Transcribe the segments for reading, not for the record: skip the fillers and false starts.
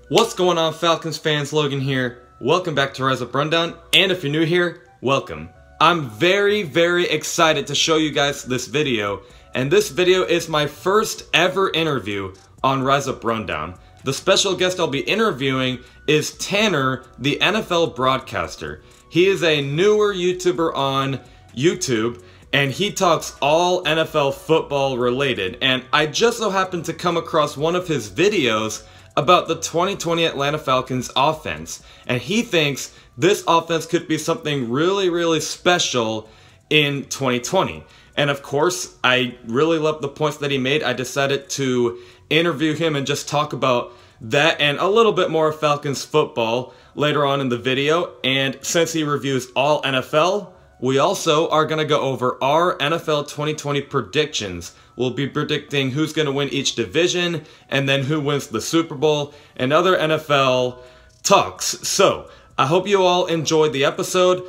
What's going on, Falcons fans? Logan here. Welcome back to Rise Up Rundown, and if you're new here, welcome. I'm very excited to show you guys this video, and this video is my first ever interview on Rise Up Rundown. The special guest I'll be interviewing is Tanner, the NFL broadcaster. He is a newer YouTuber on YouTube, and he talks all NFL football related, and I just so happened to come across one of his videos about the 2020 Atlanta Falcons offense, and he thinks this offense could be something really special in 2020. And of course, I really love the points that he made. I decided to interview him and just talk about that and a little bit more Falcons football later on in the video. And since he reviews all NFL, we also are going to go over our NFL 2020 predictions. We'll be predicting who's going to win each division and then who wins the Super Bowl and other NFL talks. So, I hope you all enjoyed the episode.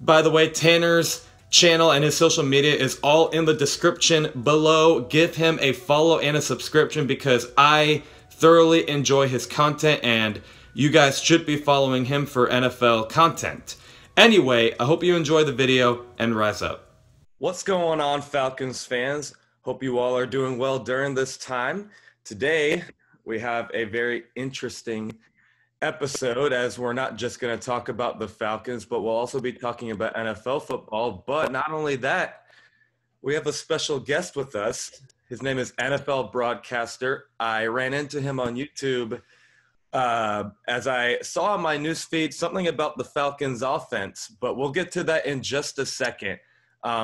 By the way, Tanner's channel and his social media is all in the description below. Give him a follow and a subscription because I thoroughly enjoy his content and you guys should be following him for NFL content. Anyway, I hope you enjoy the video and rise up. What's going on, Falcons fans? Hope you all are doing well during this time. Today, we have a very interesting episode as we're not just going to talk about the Falcons, but we'll also be talking about NFL football. But not only that, we have a special guest with us. His name is NFLBroadcaster. I ran into him on YouTube as I saw on my newsfeed something about the Falcons offense, but we'll get to that in just a second.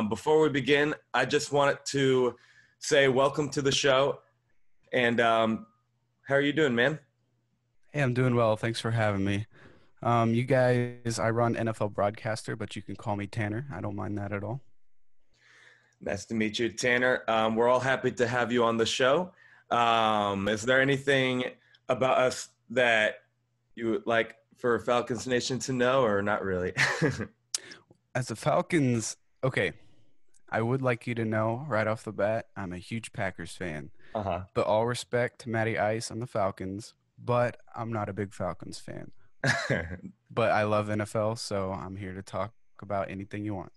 Before we begin, I just wanted to say welcome to the show. And how are you doing, man? Hey, I'm doing well. Thanks for having me. You guys, I run NFL Broadcaster, but you can call me Tanner. I don't mind that at all. Nice to meet you, Tanner. We're all happy to have you on the show. Is there anything about us that you would like for Falcons Nation to know, or not really? As a Falcons, okay, I would like you to know right off the bat, I'm a huge Packers fan. But all respect to Matty Ice and the Falcons, but I'm not a big Falcons fan. But I love NFL, so I'm here to talk about anything you want.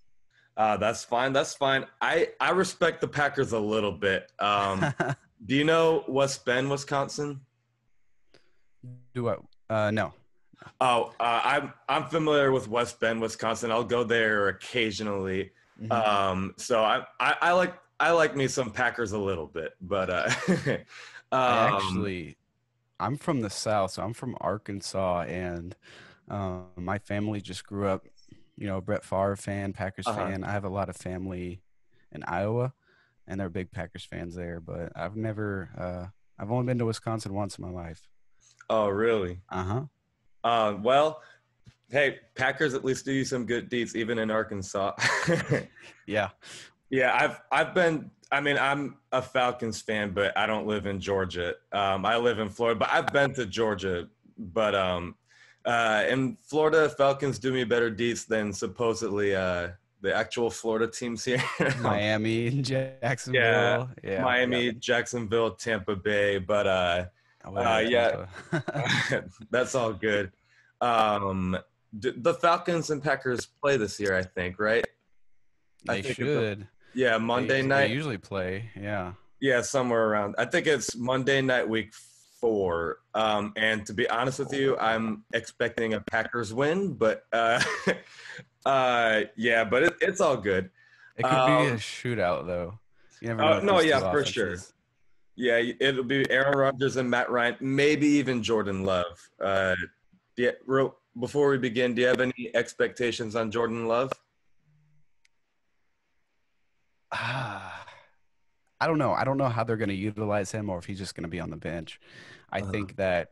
That's fine. That's fine. I respect the Packers a little bit. Do you know West Bend, Wisconsin? Do what? No. Oh, I'm familiar with West Bend, Wisconsin. I'll go there occasionally. So I like me some Packers a little bit, but I'm from the South, so I'm from Arkansas, and my family just grew up, Brett Favre fan, Packers fan. I have a lot of family in Iowa, and they're big Packers fans there, but I've only been to Wisconsin once in my life. Oh, really? Well, hey, Packers at least do you some good deeds, even in Arkansas. Yeah. Yeah, I'm a Falcons fan, but I don't live in Georgia. I live in Florida, but I've been to Georgia. But in Florida, Falcons do me better deeds than supposedly the actual Florida teams here. Miami, Jacksonville. Yeah. Miami, Jacksonville, Tampa Bay. But yeah, that's all good. The Falcons and Packers play this year, I think, right? They should. Yeah, Monday night. They usually play, yeah. Yeah, somewhere around. I think it's Monday night, week 4. And to be honest with you, I'm expecting a Packers win, but yeah, but it's all good. It could be a shootout, though. You never know. No, yeah, for sure. Yeah, it'll be Aaron Rodgers and Matt Ryan, maybe even Jordan Love. Yeah, before we begin, do you have any expectations on Jordan Love? I don't know. I don't know how they're going to utilize him or if he's just going to be on the bench. I think that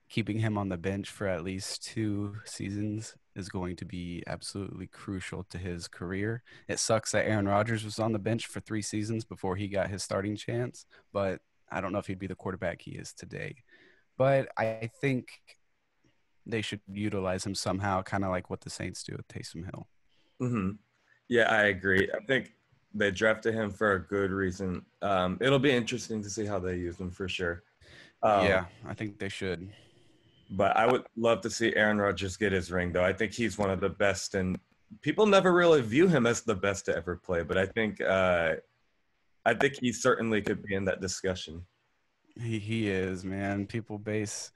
keeping him on the bench for at least 2 seasons is going to be absolutely crucial to his career. It sucks that Aaron Rodgers was on the bench for 3 seasons before he got his starting chance, but I don't know if he'd be the quarterback he is today. But I think they should utilize him somehow, kind of like what the Saints do with Taysom Hill. Yeah, I agree. I think they drafted him for a good reason. It'll be interesting to see how they use him for sure. Yeah, I think they should. But I would love to see Aaron Rodgers get his ring, though. I think he's one of the best, and people never really view him as the best to ever play. But I think he certainly could be in that discussion. He is, man. People base.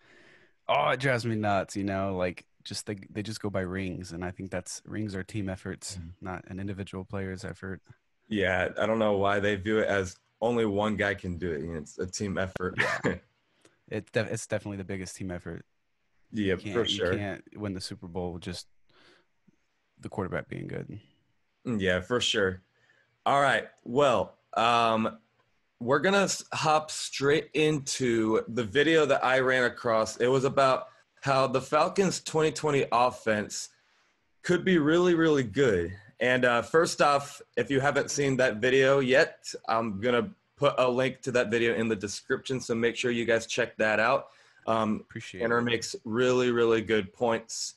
Oh, it drives me nuts. Like just they just go by rings, and I think that's rings are team efforts, not an individual player's effort. Yeah, I don't know why they view it as only one guy can do it. It's a team effort. Yeah, it's definitely the biggest team effort. Yeah, for You sure. can't win the Super Bowl with just the quarterback being good. Yeah, for sure. All right. Well, we're gonna hop straight into the video that I ran across. It was about how the Falcons' 2020 offense could be really, really good. And first off, if you haven't seen that video yet, I'm gonna put a link to that video in the description, so make sure you guys check that out. Appreciate Tanner it. makes really, really good points.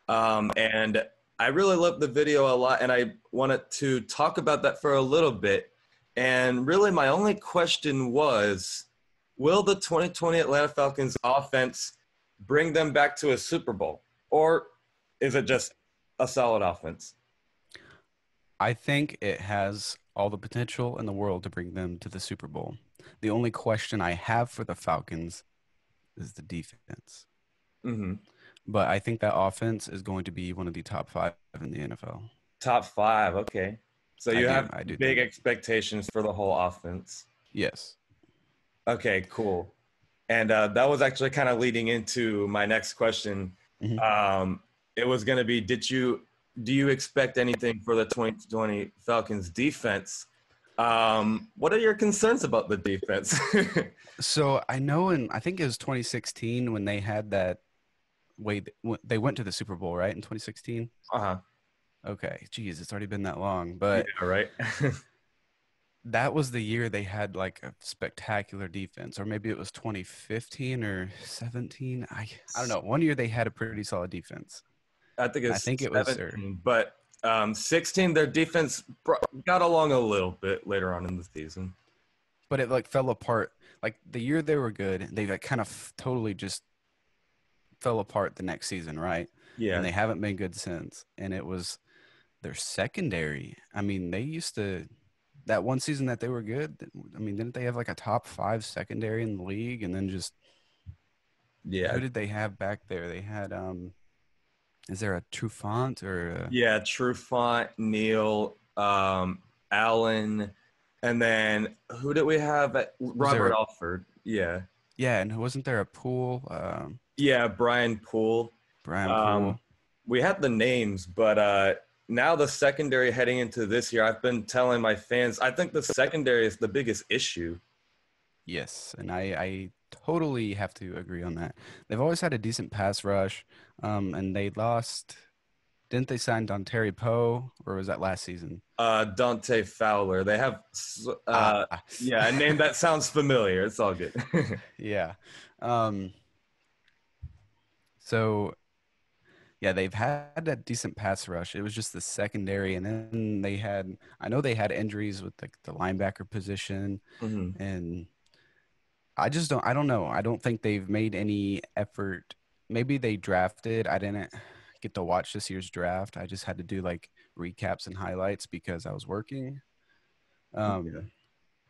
And I really love the video a lot, and I wanted to talk about that for a little bit. And really, my only question was, will the 2020 Atlanta Falcons offense bring them back to a Super Bowl? Or is it just a solid offense? I think it has all the potential in the world to bring them to the Super Bowl. The only question I have for the Falcons is the defense. Mm-hmm. But I think that offense is going to be one of the top 5 in the NFL. Top 5, okay. So you have I do big think. expectations for the whole offense. Yes. Okay, cool. And that was actually kind of leading into my next question. Mhm. It was going to be, do you expect anything for the 2020 Falcons defense? What are your concerns about the defense? So I know I think it was 2016 when they had that they went to the Super Bowl, right? In 2016? Uh-huh. Okay. Geez, it's already been that long. Yeah, But right. that was the year they had like a spectacular defense, or maybe it was 2015 or 17. I don't know. One year they had a pretty solid defense. I think I it's think it was 17, but 16, their defense got along a little bit later on in the season. but it like fell apart. Like the year they were good, they like kind of totally just fell apart the next season, right? And Yeah. they haven't been good since. And it was their secondary. I mean, they used to that one season that they were good. I mean, didn't they have like a top 5 secondary in the league? And then just Yeah. who did they have back there? They had is there a Trufant or Yeah, Trufant, Neal, Allen, and then who did we have? was there Robert Alford. Yeah. yeah, and wasn't there a Pool? Yeah, Brian Poole. Brian Um, Poole. we had the names, but now the secondary heading into this year, I've been telling my fans, I think the secondary is the biggest issue. Yes, and I totally have to agree on that. They've always had a decent pass rush, and they lost. Didn't they sign Terry Poe, or was that last season? Dante Fowler. They have, Ah, yeah, a name that sounds familiar. It's all good. yeah. Um, so yeah, they've had that decent pass rush. It was just the secondary, and then I know they had injuries with like the linebacker position, Mhm. and I don't know. I don't think they've made any effort. Maybe they drafted. I didn't get to watch this year's draft. I just had to do like recaps and highlights because I was working. Yeah.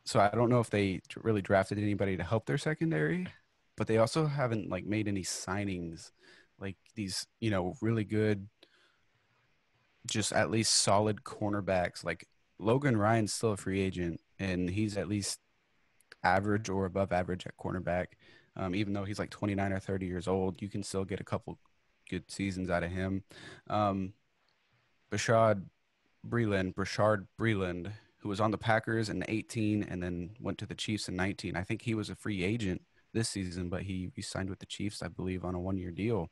So I don't know if they really drafted anybody to help their secondary, but they also haven't like made any signings like these, really good, just at least solid cornerbacks. Like Logan Ryan's still a free agent, and he's at least average or above average at cornerback. Even though he's like 29 or 30 years old, you can still get a couple good seasons out of him. Um, Brashard Breeland, who was on the Packers in 18 and then went to the Chiefs in 19. I think he was a free agent this season, but he signed with the Chiefs, I believe, on a 1-year deal.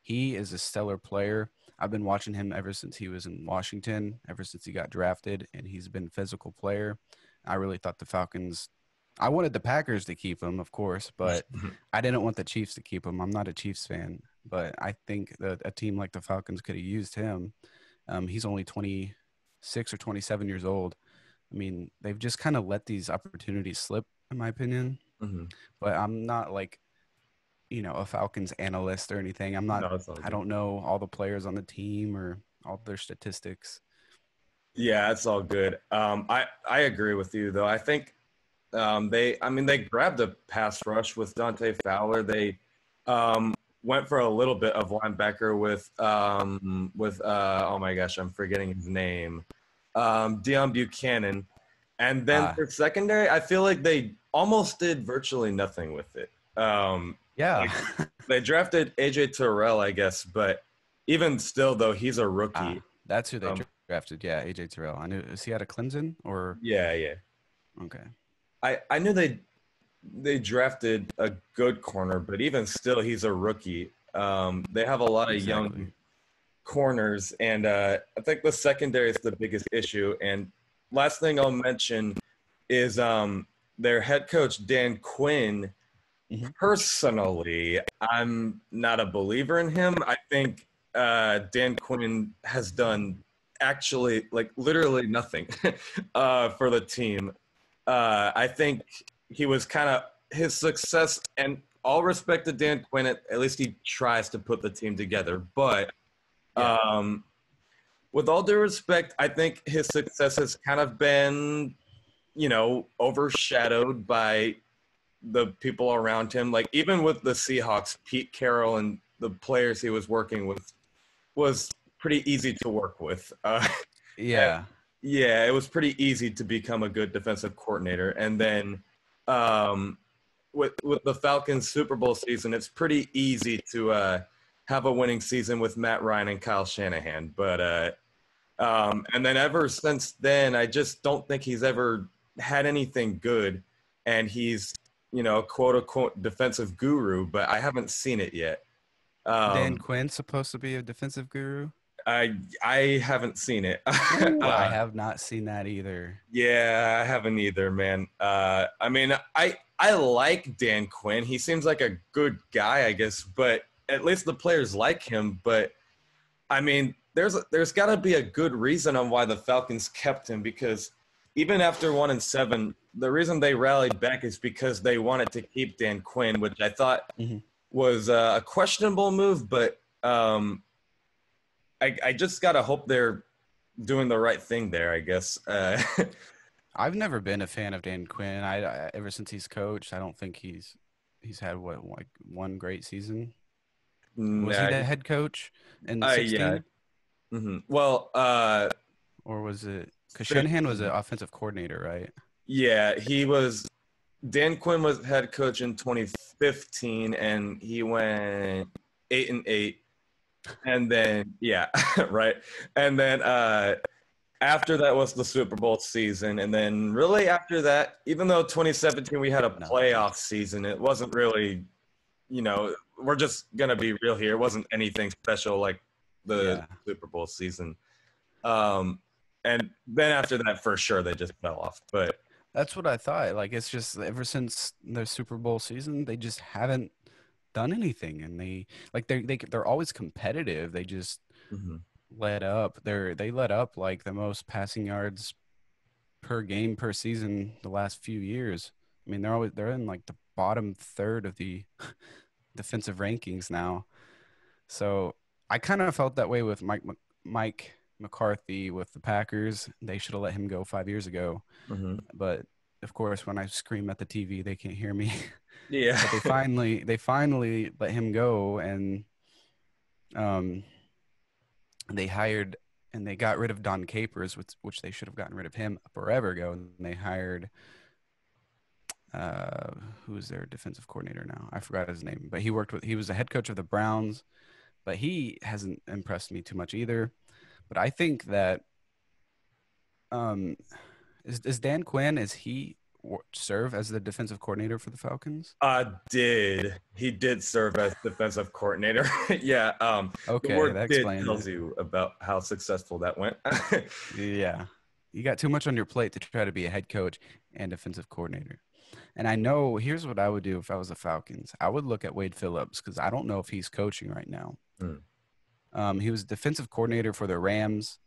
He is a stellar player. I've been watching him ever since he was in Washington, ever since he got drafted, and he's been a physical player. I really thought the Falcons I wanted the Packers to keep him, of course, but I didn't want the Chiefs to keep him. I'm not a Chiefs fan, but I think that a team like the Falcons could have used him. He's only 26 or 27 years old. I mean, they've just kind of let these opportunities slip, in my opinion. Mhm. But I'm not like a Falcons analyst or anything. No, it's all I good. don't know all the players on the team or all their statistics. Yeah, it's all good. I agree with you though. I think they grabbed a pass rush with Dante Fowler. They went for a little bit of linebacker with oh my gosh, I'm forgetting his name. Deion Buchanan. And then Ah, for secondary, I feel like they almost did virtually nothing with it. yeah. Like they drafted AJ Terrell, I guess, but even still though, he's a rookie. That's who they Um, drafted. Yeah, AJ Terrell. I knew. Is he out of Clemson or? yeah, yeah. Okay. I knew they drafted a good corner, but even still, he's a rookie. They have a lot of Exactly. young corners, and I think the secondary is the biggest issue. And last thing I'll mention is their head coach Dan Quinn. Hmm. Personally, I'm not a believer in him. I think Dan Quinn has done actually like literally nothing for the team. I think he was kind of his success, and all respect to Dan Quinn, at least he tries to put the team together. But Yeah. um, with all due respect, I think his success has kind of been, overshadowed by the people around him. Like even with the Seahawks, Pete Carroll and the players he was working with was pretty easy to work with. Yeah. Yeah, it was pretty easy to become a good defensive coordinator. And then um, with the Falcons Super Bowl season, it's pretty easy to have a winning season with Matt Ryan and Kyle Shanahan. But and then ever since then, I just don't think he's ever had anything good. And he's quote unquote defensive guru, but I haven't seen it yet. Dan Um, Quinn's supposed to be a defensive guru. I haven't seen it. Ooh, I have not seen that either. Yeah, I haven't either, man. I mean, I like Dan Quinn. He seems like a good guy, I guess, but at least the players like him. But I mean, there's got to be a good reason on why the Falcons kept him because even after 1-7, the reason they rallied back is because they wanted to keep Dan Quinn, which I thought Hmm. was a questionable move, but I just gotta hope they're doing the right thing there. I guess. I've never been a fan of Dan Quinn. Ever since he's coached, I don't think he's had what like one great season. Was he Nah, the head coach in yeah. 16 Well, or was it because Shanahan was 15. an offensive coordinator, right? Yeah, he was. Dan Quinn was head coach in 2015, and he went 8-8, and then yeah, right, and then after that was the Super Bowl season, and then really after that, even though 2017 we had a Nothing. playoff season, it wasn't really, we're just gonna be real here. It wasn't anything special like the Yeah. Super Bowl season. Um, and then after that, for sure, they just fell off. But That's what I thought. Like it's just ever since their Super Bowl season, they just haven't done anything, and they're always competitive. They just mhm. let up. They let up like the most passing yards per game per season the last few years. I mean, they're in like the bottom third of the defensive rankings now. So I kind of felt that way with Mike McCarthy with the Packers. They should have let him go 5 years ago. Mm-hmm. But of course, when I scream at the TV, they can't hear me. Yeah. But they finally let him go, and um, they hired and they got rid of Don Capers, which they should have gotten rid of him forever ago. And they hired uh, who's their defensive coordinator now? I forgot his name, but he was the head coach of the Browns, but he hasn't impressed me too much either. But I think that um, is Dan Quinn, is he serve as the defensive coordinator for the Falcons? He did serve as defensive coordinator. Yeah. The Okay, word that did explains tells it. you about how successful that went. Yeah. You got too much on your plate to try to be a head coach and defensive coordinator. And I know here's what I would do if I was the Falcons. I would look at Wade Phillips because I don't know if he's coaching right now. Hmm. He was defensive coordinator for the Rams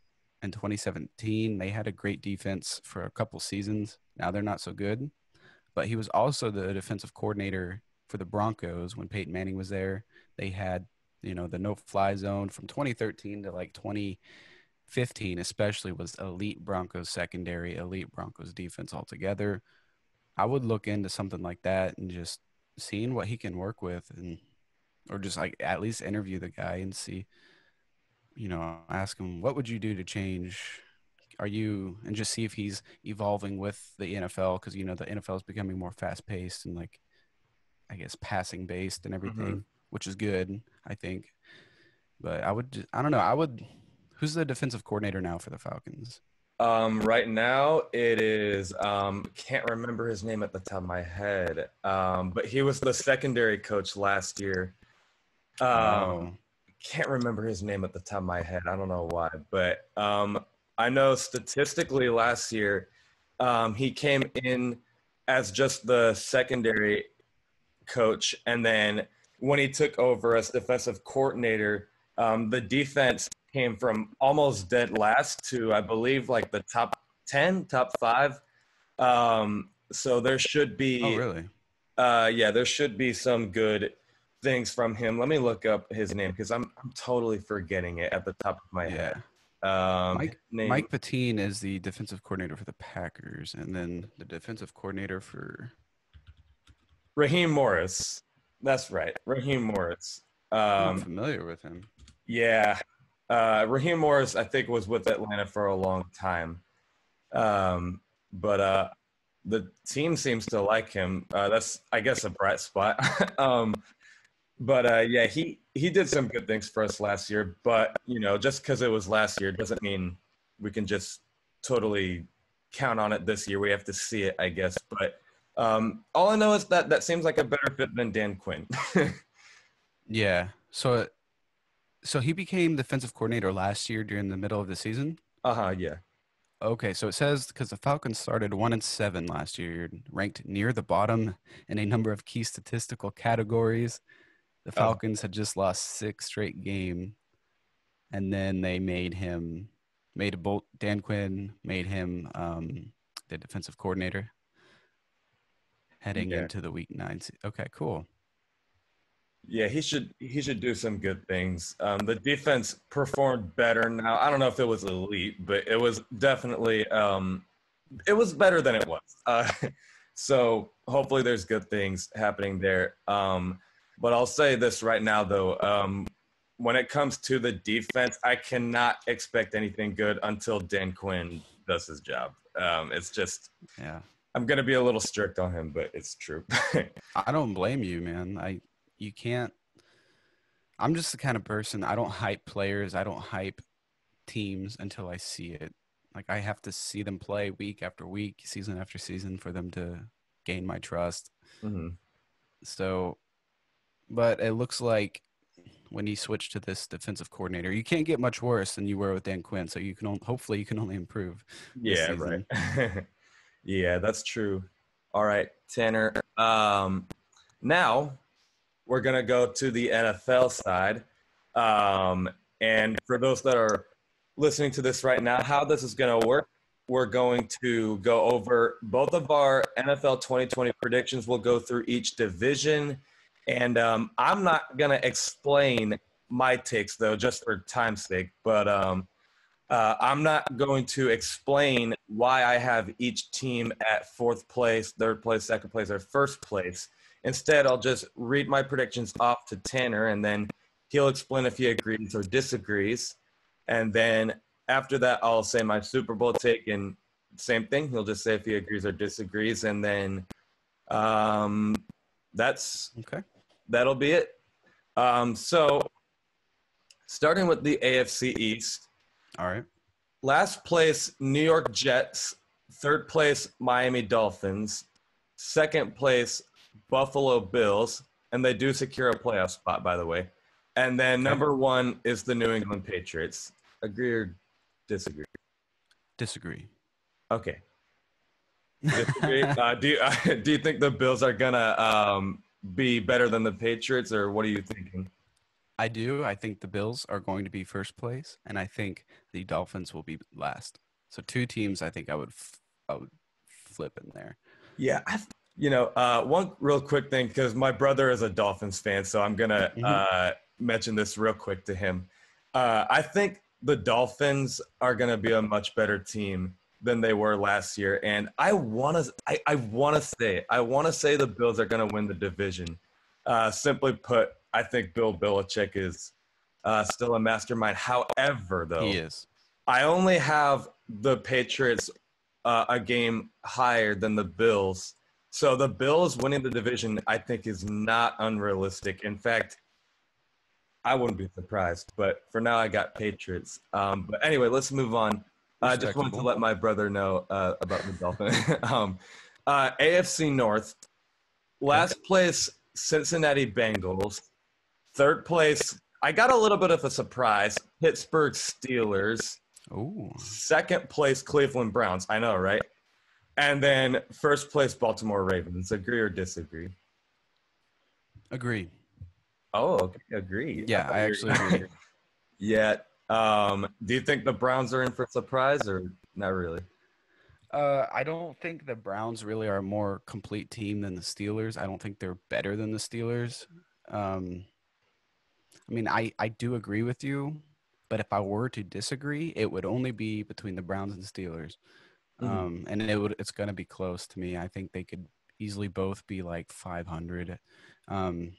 in 2017. They had a great defense for a couple seasons. Now they're not so good. But he was also the defensive coordinator for the Broncos when Peyton Manning was there. They had, the no-fly zone from 2013 to like 2015, especially, was elite Broncos secondary, elite Broncos defense altogether. I would look into something like that and just seeing what he can work with, and or just like at least interview the guy and see, ask him, what would you do to change? And just see if he's evolving with the NFL, because the NFL is becoming more fast paced and, like, I guess, passing based and Mm-hmm. everything, which is good, I think. But I don't know. Who's the defensive coordinator now for the Falcons? Right now it is can't remember his name at the top of my head. But he was the secondary coach last year. Oh, Can't remember his name at the top of my head. I don't know why, but I know statistically last year he came in as just the secondary coach, and then when he took over as defensive coordinator, the defense came from almost dead last to, I believe, like the top 10, top 5. So there should oh, be, really? yeah, there should be some good things from him. Let me look up his name because I'm totally forgetting it at the top of my head. Yeah. His name Mike Patine is the defensive coordinator for the Packers, and then the defensive coordinator for. Raheem Morris. That's right, Raheem Morris. I'm not Um, familiar with him. yeah, Raheem Morris, I think, was with Atlanta for a long time. But the team seems to like him. That's, I guess, a bright spot. But yeah, he did some good things for us last year. But just because it was last year doesn't mean we can just totally count on it this year. We have to see it, I guess. But all I know is that seems like a better fit than Dan Quinn. Yeah. So he became defensive coordinator last year during the middle of the season. Yeah. Okay, so it says because the Falcons started 1-7 last year, ranked near the bottom in a number of key statistical categories. The Uh, Falcons had just lost 6 straight games, and then they Dan Quinn made him the defensive coordinator heading yeah. into the week 9. Okay, cool. Yeah, he should do some good things. The defense performed better. Now, I don't know if it was elite, but it was definitely it was better than it was. So hopefully there's good things happening there. But I'll say this right now, though. When it comes to the defense, I cannot expect anything good until Dan Quinn does his job. It's just Yeah. I'm going to be a little strict on him, but it's true. I don't blame you, man. You can't. I'm just the kind of person, I don't hype players. I don't hype teams until I see it. Like, I have to see them play week after week, season after season for them to gain my trust. Hmm. So, but it looks like when you switch to this defensive coordinator, you can't get much worse than you were with Dan Quinn. So hopefully you can only improve this Yeah, right. season. Yeah, that's true. All right, Tanner. Now we're gonna go to the NFL side. And for those that are listening to this right now, how this is gonna work, we're going to go over both of our NFL 2020 predictions. We'll go through each division, and I'm not gonna explain my takes though, just for time's sake. But I'm not going to explain why I have each team at fourth place, third place, second place, or first place. Instead, I'll just read my predictions off to Tanner, and then he'll explain if he agrees or disagrees. And then after that, I'll say my Super Bowl take, and same thing. He'll just say if he agrees or disagrees, and then that's Okay. that'll be it. So starting with the AFC East. All right. Last place, New York Jets. Third place, Miami Dolphins. Second place, Buffalo Bills. And they do secure a playoff spot, by the way. And then Okay. number 1 is the New England Patriots. Agree or disagree? Disagree. Okay. Disagree. Do you think the Bills are going to be better than the Patriots, or what are you thinking? I do. I think the Bills are going to be first place, and I think the Dolphins will be last. So 2 teams I think I would flip in there. Yeah, One real quick thing, because my brother is a Dolphins fan, so I'm gonna mention this real quick to him. I think the Dolphins are gonna be a much better team than they were last year, and I wanna say the Bills are gonna win the division. Simply put, I think Bill Belichick is still a mastermind. However, though, He is. I only have the Patriots a game higher than the Bills. So the Bills winning the division, I think, is not unrealistic. In fact, I wouldn't be surprised. But for now, I got Patriots. But anyway, let's move on. I just wanted to let my brother know about the Dolphins. AFC North, last place, Cincinnati Bengals. Third place, I got a little bit of a surprise, Pittsburgh Steelers. Ooh. Second place, Cleveland Browns. I know, right? And then first place, Baltimore Ravens. Agree or disagree? Agree. Oh, okay. Agree. Yeah, I actually agree. Yeah. Do you think the Browns are in for a surprise or not really? I don't think the Browns really are a more complete team than the Steelers. I don't think they're better than the Steelers. I mean, I do agree with you, but if I were to disagree, it would only be between the Browns and Steelers. And it's going to be close to me. I think they could easily both be like 500. I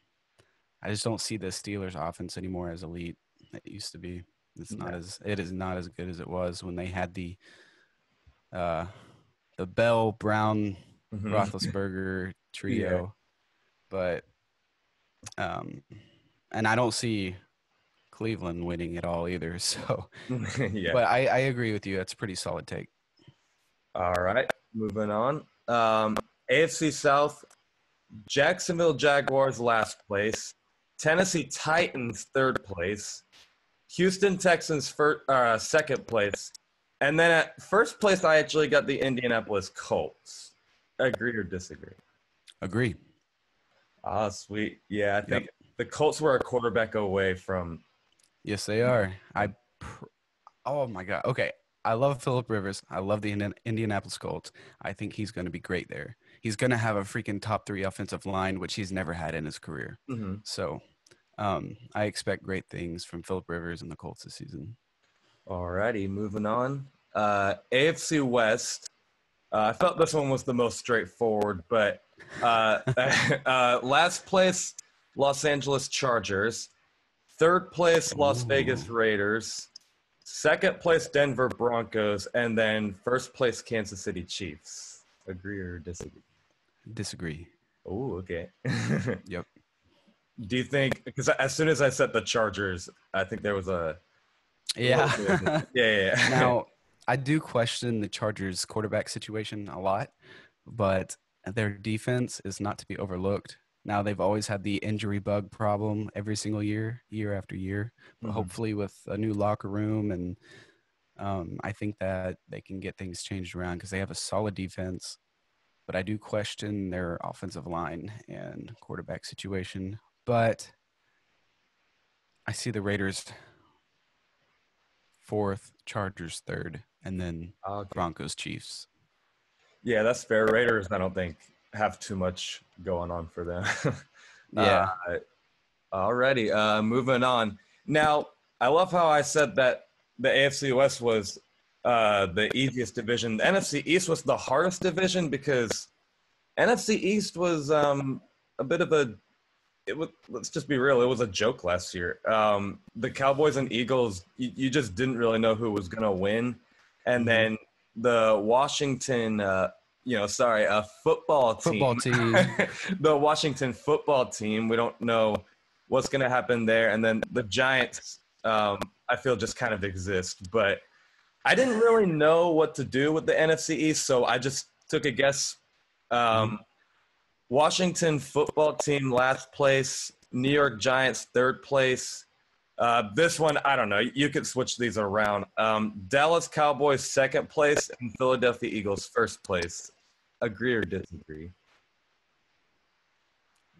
just don't see the Steelers offense anymore as elite. It used to be. It is not as good as it was when they had the Bell, Brown, Roethlisberger trio. But and I don't see Cleveland winning at all either. So but I agree with you. That's a pretty solid take. All right, moving on. AFC South, Jacksonville Jaguars last place, Tennessee Titans third place, Houston Texans second place, and then at first place I actually got the Indianapolis Colts. Agree or disagree? Agree. Ah, sweet. Yeah, I think the Colts were a quarterback away from. Yes, they are. Oh my God. Okay. I love Phillip Rivers. I love the Indianapolis Colts. I think he's going to be great there. He's going to have a freaking top 3 offensive line, which he's never had in his career. So I expect great things from Phillip Rivers and the Colts this season. All righty, moving on. AFC West. I felt this one was the most straightforward, but last place, Los Angeles Chargers. Third place, Las Vegas Raiders. Second place, Denver Broncos. And then first place, Kansas City Chiefs. Agree or disagree? Disagree. Oh, okay. Yep. Do you think, because as soon as I said the Chargers, I think there was a. Yeah. Yeah. Now, I do question the Chargers quarterback situation a lot, but their defense is not to be overlooked. Now, they've always had the injury bug problem every single year, year after year. But hopefully with a new locker room, and I think that they can get things changed around because they have a solid defense. But I do question their offensive line and quarterback situation. But I see the Raiders fourth, Chargers third, and then Broncos Chiefs. Yeah, that's fair. Raiders, I don't think, have too much going on for them. Yeah. Alrighty, moving on. Now, I love how I said that the AFC West was the easiest division. The NFC East was the hardest division because NFC East was a bit of a let's just be real, it was a joke last year. The Cowboys and Eagles, you just didn't really know who was going to win. And then the Washington football team. The Washington football team, we don't know what's going to happen there. And then the Giants, I feel just kind of exist. But I didn't really know what to do with the NFC East, so I just took a guess. Washington football team last place, New York Giants third place. This one, I don't know. You could switch these around. Dallas Cowboys second place and Philadelphia Eagles first place. Agree or disagree?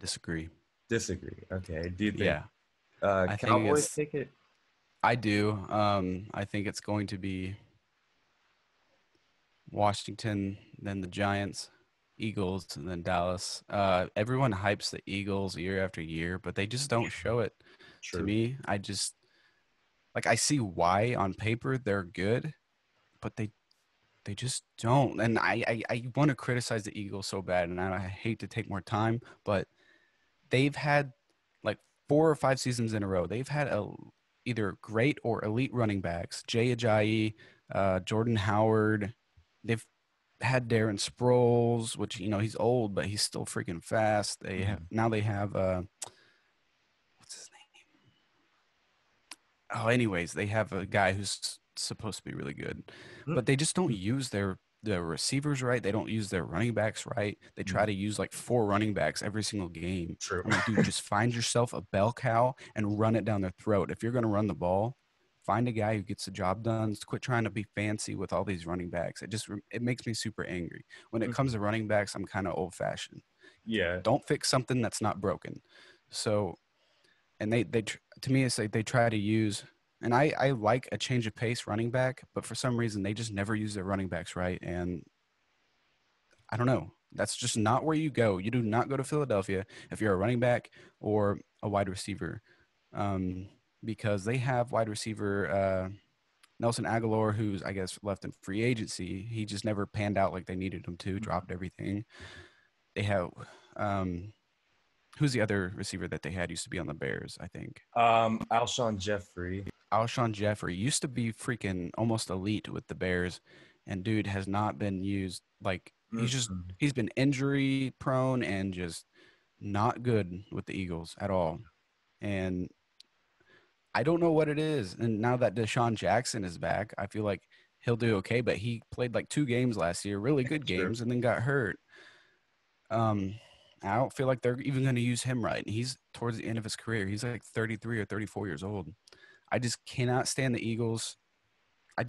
Disagree. Disagree. Okay. Do you think I Cowboys take it? I do. I think it's going to be Washington, then the Giants, Eagles, and then Dallas. Everyone hypes the Eagles year after year, but they just don't show it. To True. me, I see why on paper they're good, but they just don't. And I want to criticize the Eagles so bad, and I hate to take more time, but they've had like 4 or 5 seasons in a row. They've had either great or elite running backs. Jay Ajayi, Jordan Howard. They've had Darren Sproles, which he's old, but he's still freaking fast. They have what's his name? Oh, anyways, they have a guy who's supposed to be really good, but they just don't use their receivers right. They don't use their running backs right. They try to use like 4 running backs every single game. True. I'm like, dude, just find yourself a bell cow and run it down their throat. If you're going to run the ball, find a guy who gets the job done. Quit trying to be fancy with all these running backs. It makes me super angry. When it comes to running backs, I'm kind of old fashioned. Yeah. Don't fix something that's not broken. So, and they to me, it's like they try to use, and I like a change of pace running back, but for some reason they just never use their running backs right. And I don't know. That's just not where you go. You do not go to Philadelphia if you're a running back or a wide receiver, because they have wide receiver Nelson Aguilar, who's I guess left in free agency. He just never panned out like they needed him to. Dropped everything. They have who's the other receiver that they had used to be on the Bears, I think. Alshon Jeffrey. Alshon Jeffrey used to be freaking almost elite with the Bears, and dude has not been used. Like he's been injury prone and just not good with the Eagles at all. And I don't know what it is. And now that Deshaun Jackson is back, I feel like he'll do okay. But he played like 2 games last year, really good games, and then got hurt. I don't feel like they're even going to use him right. He's towards the end of his career. He's like 33 or 34 years old. I just cannot stand the Eagles. I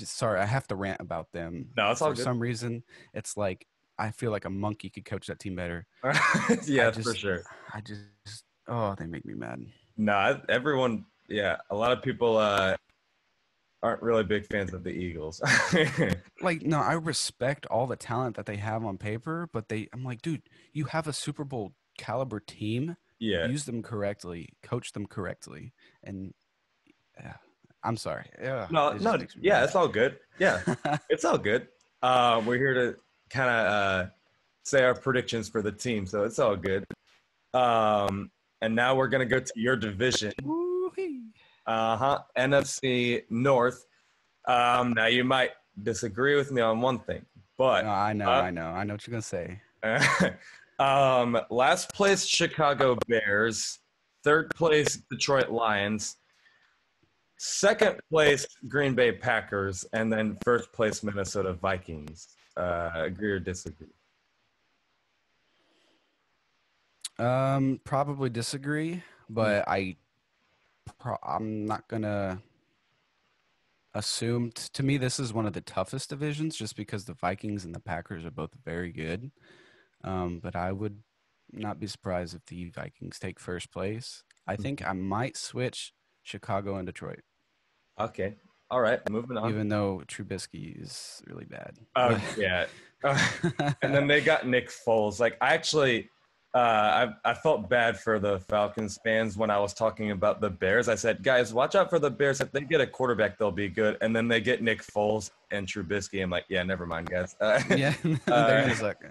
have to rant about them. No, it's all good. For some reason, it's like I feel like a monkey could coach that team better. Yeah, for sure. They make me mad. No, everyone, yeah, a lot of people aren't really big fans of the Eagles. No, I respect all the talent that they have on paper, but I'm like, dude, you have a Super Bowl caliber team. Yeah. Use them correctly, coach them correctly, and I'm sorry. No, yeah, it's all good. Yeah, it's all good. We're here to kind of say our predictions for the team, so it's all good. And now we're going to go to your division. NFC North. Now you might disagree with me on one thing, but no, I know what you're going to say. Last place Chicago Bears, 3rd place Detroit Lions, 2nd place Green Bay Packers, and then 1st place Minnesota Vikings. Agree or disagree? Probably disagree, but I'm not gonna assume. To me, this is one of the toughest divisions, just because the Vikings and the Packers are both very good. But I would not be surprised if the Vikings take 1st place. I think I might switch Chicago and Detroit. Okay. All right. Moving on. Even though Trubisky is really bad. Oh, yeah. And then they got Nick Foles. Like, I actually I felt bad for the Falcons fans when I was talking about the Bears. I said, guys, watch out for the Bears. If they get a quarterback, they'll be good. And then they get Nick Foles and Trubisky. I'm like, yeah, never mind, guys. Yeah, they're gonna suck.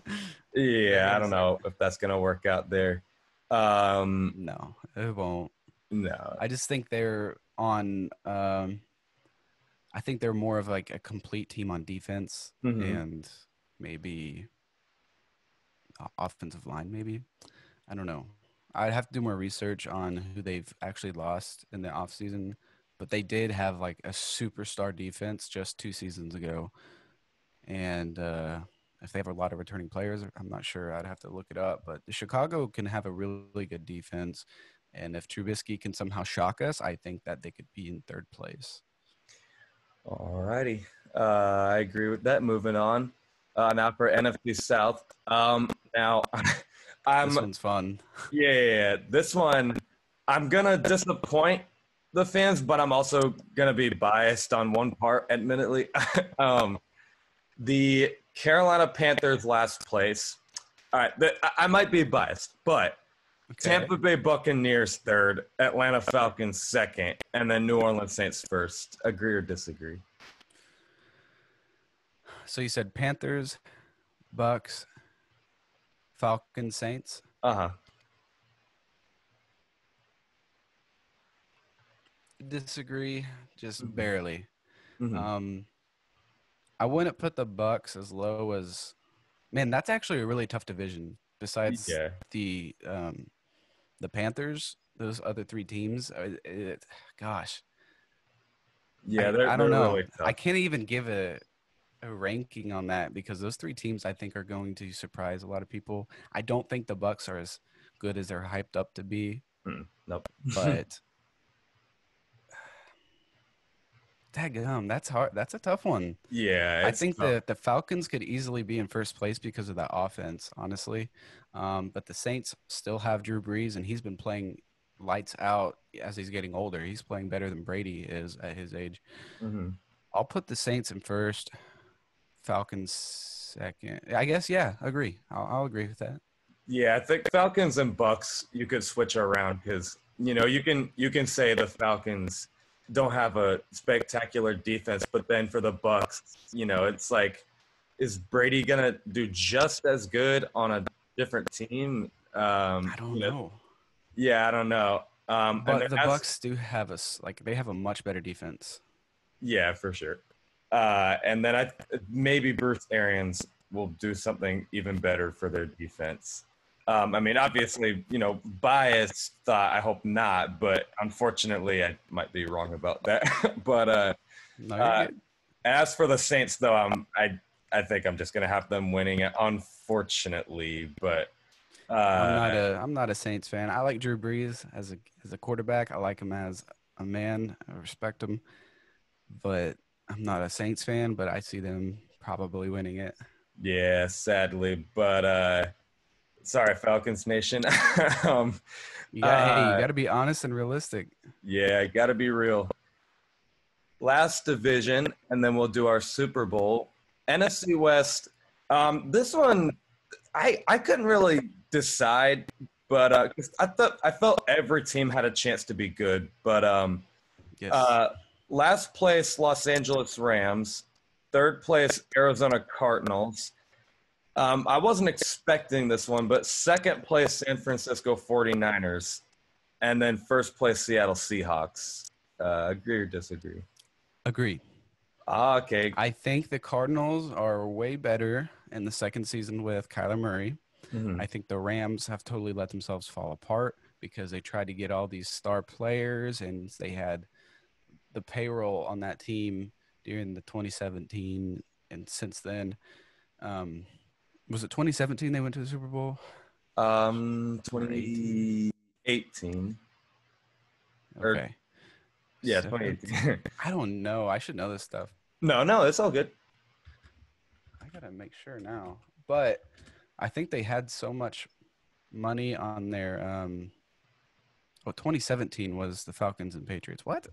Yeah, I don't know if that's going to work out there. No, it won't. No. I just think they're on I think they're more of like a complete team on defense and maybe offensive line, maybe. I don't know. I'd have to do more research on who they've actually lost in the offseason, but they did have like a superstar defense just 2 seasons ago. And if they have a lot of returning players, I'm not sure. I'd have to look it up. But Chicago can have a really good defense. And if Trubisky can somehow shock us, I think that they could be in 3rd place. All righty. I agree with that. Moving on. Now for NFC South. Now, this one's fun. Yeah, this one, I'm going to disappoint the fans, but I'm also going to be biased on one part, admittedly. The Carolina Panthers last place. All right, I might be biased, but Okay. Tampa Bay Buccaneers third, Atlanta Falcons second, and then New Orleans Saints first. Agree or disagree? So you said Panthers, Bucks, Falcons, Saints. Uh-huh. Disagree, just Mm-hmm. barely. Mm-hmm. I wouldn't put the Bucks as low as. Man, that's actually a really tough division. Besides Yeah. the Panthers, those other three teams. Gosh, Yeah, I they're don't know. really I tough. can't even give a ranking on that because those three teams I think are going to surprise a lot of people. I don't think the Bucks are as good as they're hyped up to be, Nope. but daggum, that's hard. That's a tough one. Yeah, I it's think tough. that the Falcons could easily be in first place because of that offense, honestly. But the Saints still have Drew Brees, and he's been playing lights out as he's getting older. He's playing better than Brady is at his age. Mm-hmm. I'll put the Saints in first, Falcons second. I guess, yeah, agree. I'll agree with that. Yeah, I think Falcons and Bucks you could switch around because you can say the Falcons don't have a spectacular defense, but then for the Bucks, it's like, is Brady gonna do just as good on a different team? I don't know. Yeah, I don't know. And then But the Bucks do have they have a much better defense. yeah, for sure. And then maybe Bruce Arians will do something even better for their defense. I mean, obviously, biased thought, I hope not, but unfortunately, I might be wrong about that. But No, you're good. as for the Saints, though, I think I'm just going to have them winning it, unfortunately. But I'm not a Saints fan. I like Drew Brees as a quarterback. I like him as a man. I respect him, but I'm not a Saints fan. But I see them probably winning it. yeah, sadly. But sorry, Falcons Nation. um, You uh, got to be honest and realistic. yeah, got to be real. Last division, and then we'll do our Super Bowl. NFC West. This one, I couldn't really decide, but 'cause I felt every team had a chance to be good. But Yes, last place, Los Angeles Rams. Third place, Arizona Cardinals. I wasn't expecting this one, but second place, San Francisco 49ers. And then first place, Seattle Seahawks. Agree or disagree? agree. Okay. I think the Cardinals are way better in the second season with Kyler Murray. Mhm. I think the Rams have totally let themselves fall apart because they tried to get all these star players and they had the payroll on that team during the 2017 and since then. Was it 2017 they went to the Super Bowl? Or 18? 2018. Okay. Yeah, 17. 2018. I don't know. I should know this stuff. No, it's all good. I gotta make sure now. But I think they had so much money on their 2017 was the Falcons and Patriots. What?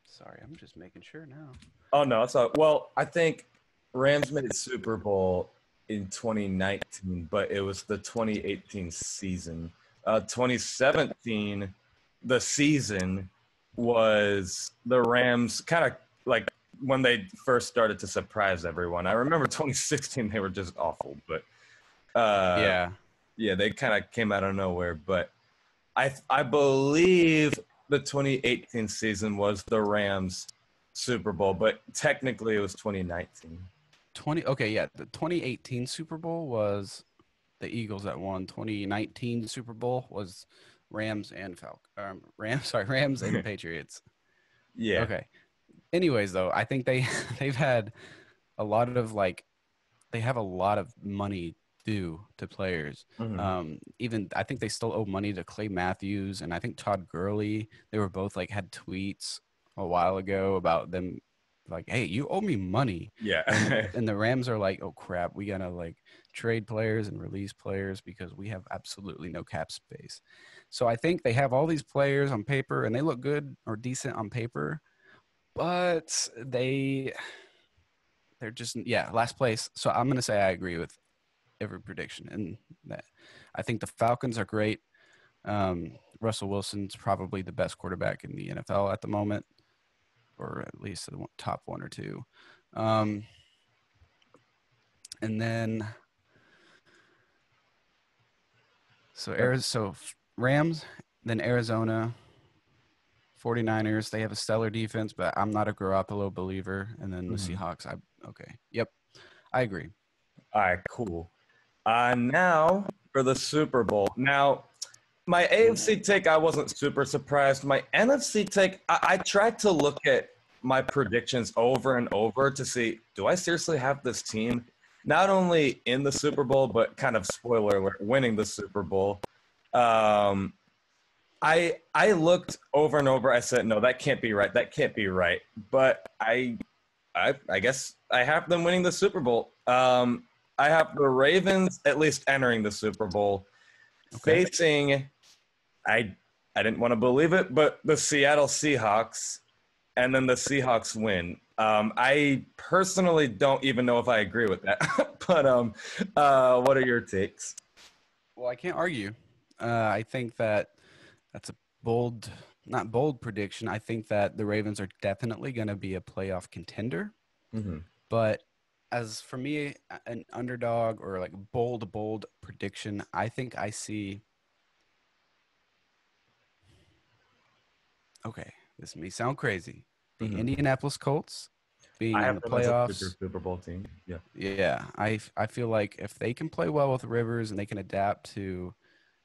Sorry, I'm just making sure now. Oh no, it's all well. I think Rams made Super Bowl in 2019, but it was the 2018 season. 2017, the season was the Rams kind of like when they first started to surprise everyone. I remember 2016 they were just awful, but yeah, they kind of came out of nowhere. But I believe the 2018 season was the Rams Super Bowl, but technically it was 2019. The 2018 Super Bowl was the Eagles that won. 2019 Super Bowl was Rams and Rams and Patriots. Yeah. Okay. Anyways, though, I think they've had a lot of they have a lot of money due to players. Mhm. Even I think they still owe money to Clay Matthews and I think Todd Gurley. They were both had tweets a while ago about them hey, you owe me money. Yeah. And the Rams are like, oh crap, we gotta trade players and release players because we have absolutely no cap space. So I think they have all these players on paper and they look good or decent on paper, but they're just last place. So I'm gonna say I agree with every prediction, and that I think the Falcons are great. Russell Wilson's probably the best quarterback in the NFL at the moment, or at least the top one or two. And then so Rams, then Arizona, 49ers. They have a stellar defense, but I'm not a Garoppolo believer. And then the Seahawks. Yep, I agree. All right, cool. Now for the Super Bowl. Now, my AFC take, I wasn't super surprised. My NFC take, I tried to look at my predictions over and over to see, do I seriously have this team not only in the Super Bowl, but kind of spoiler alert, winning the Super Bowl? I looked over and over. I said, no, that can't be right. That can't be right. But I guess I have them winning the Super Bowl. I have the Ravens at least entering the Super Bowl, facing, I didn't want to believe it, but the Seattle Seahawks, and then the Seahawks win. I personally don't even know if I agree with that. But what are your takes? Well, I can't argue. I think that's a not bold prediction. I think that the Ravens are definitely going to be a playoff contender. But as for me, an underdog or like bold prediction, I think I see. Okay, this may sound crazy. The Indianapolis Colts being in the playoffs. Super Bowl team. Yeah. Yeah, I feel like if they can play well with Rivers and they can adapt to,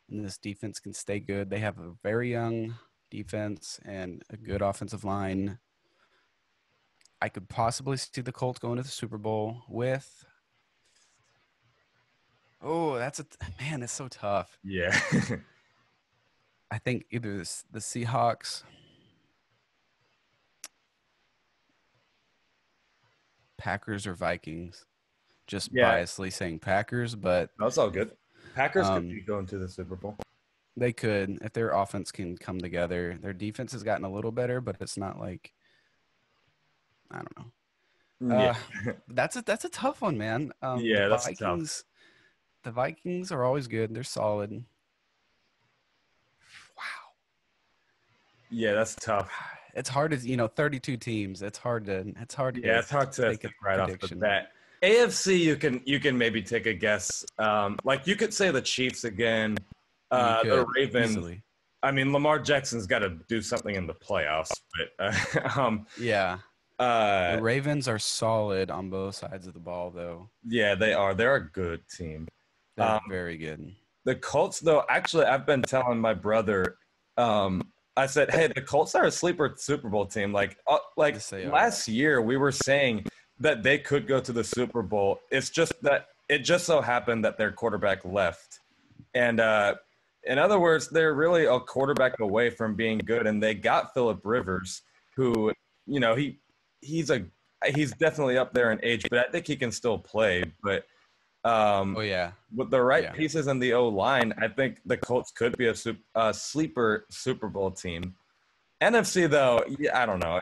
and this defense can stay good. They have a very young defense and a good offensive line. I could possibly see the Colts going to the Super Bowl with. Oh, it's so tough. Yeah. I think either the Seahawks, Packers, or Vikings. Just biasly saying Packers, but that's all good. Packers could be going to the Super Bowl. They could if their offense can come together. Their defense has gotten a little better, but it's not like I don't know. That's a tough one, man. That's tough. The Vikings are always good. They're solid. Wow. Yeah, that's tough. It's hard to 32 teams. It's hard to it's hard to take right off the bat. AFC, you can maybe take a guess. Like you could say the Chiefs again. The Ravens. Easily. I mean, Lamar Jackson's got to do something in the playoffs, but the Ravens are solid on both sides of the ball, though. Yeah, they are. They're a good team. They're very good. The Colts, though, actually, I've been telling my brother. I said, "Hey, the Colts are a sleeper Super Bowl team." Like last year, we were saying that they could go to the Super Bowl. It's just that it just so happened that their quarterback left, and in other words, they're really a quarterback away from being good, and they got Phillip Rivers, who he's definitely up there in age, but I think he can still play. But with the right pieces in the O-line, I think the Colts could be a sleeper Super Bowl team. NFC though, I don't know.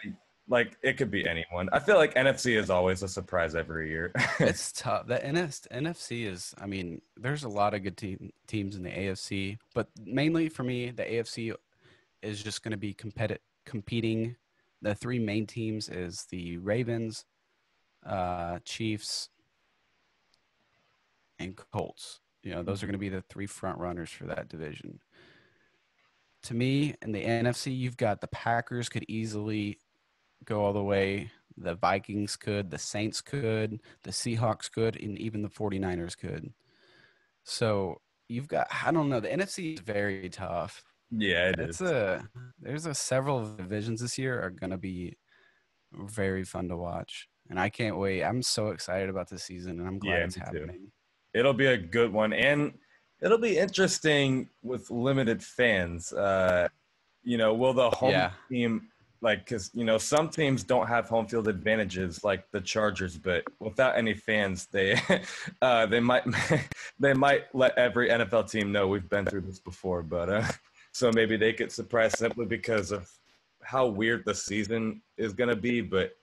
Like it could be anyone. I feel like NFC is always a surprise every year. It's tough. The NFC is. I mean, there's a lot of good teams in the AFC, but mainly for me, the AFC is just going to be competing. The three main teams is the Ravens, Chiefs, and Colts. Those are going to be the three front runners for that division. To me, in the NFC, you've got the Packers could easily go all the way. The Vikings could, the Saints could, the Seahawks could, and even the 49ers could. So you've got, I don't know, the NFC is very tough. Yeah, it is. There's several divisions this year are going to be very fun to watch. And I can't wait. I'm so excited about this season, and I'm glad it's happening. Too. It'll be a good one. And it'll be interesting with limited fans. Will the home team, because, some teams don't have home field advantages like the Chargers, but without any fans, they might let every NFL team know we've been through this before. But so maybe they get surprised simply because of how weird the season is going to be. But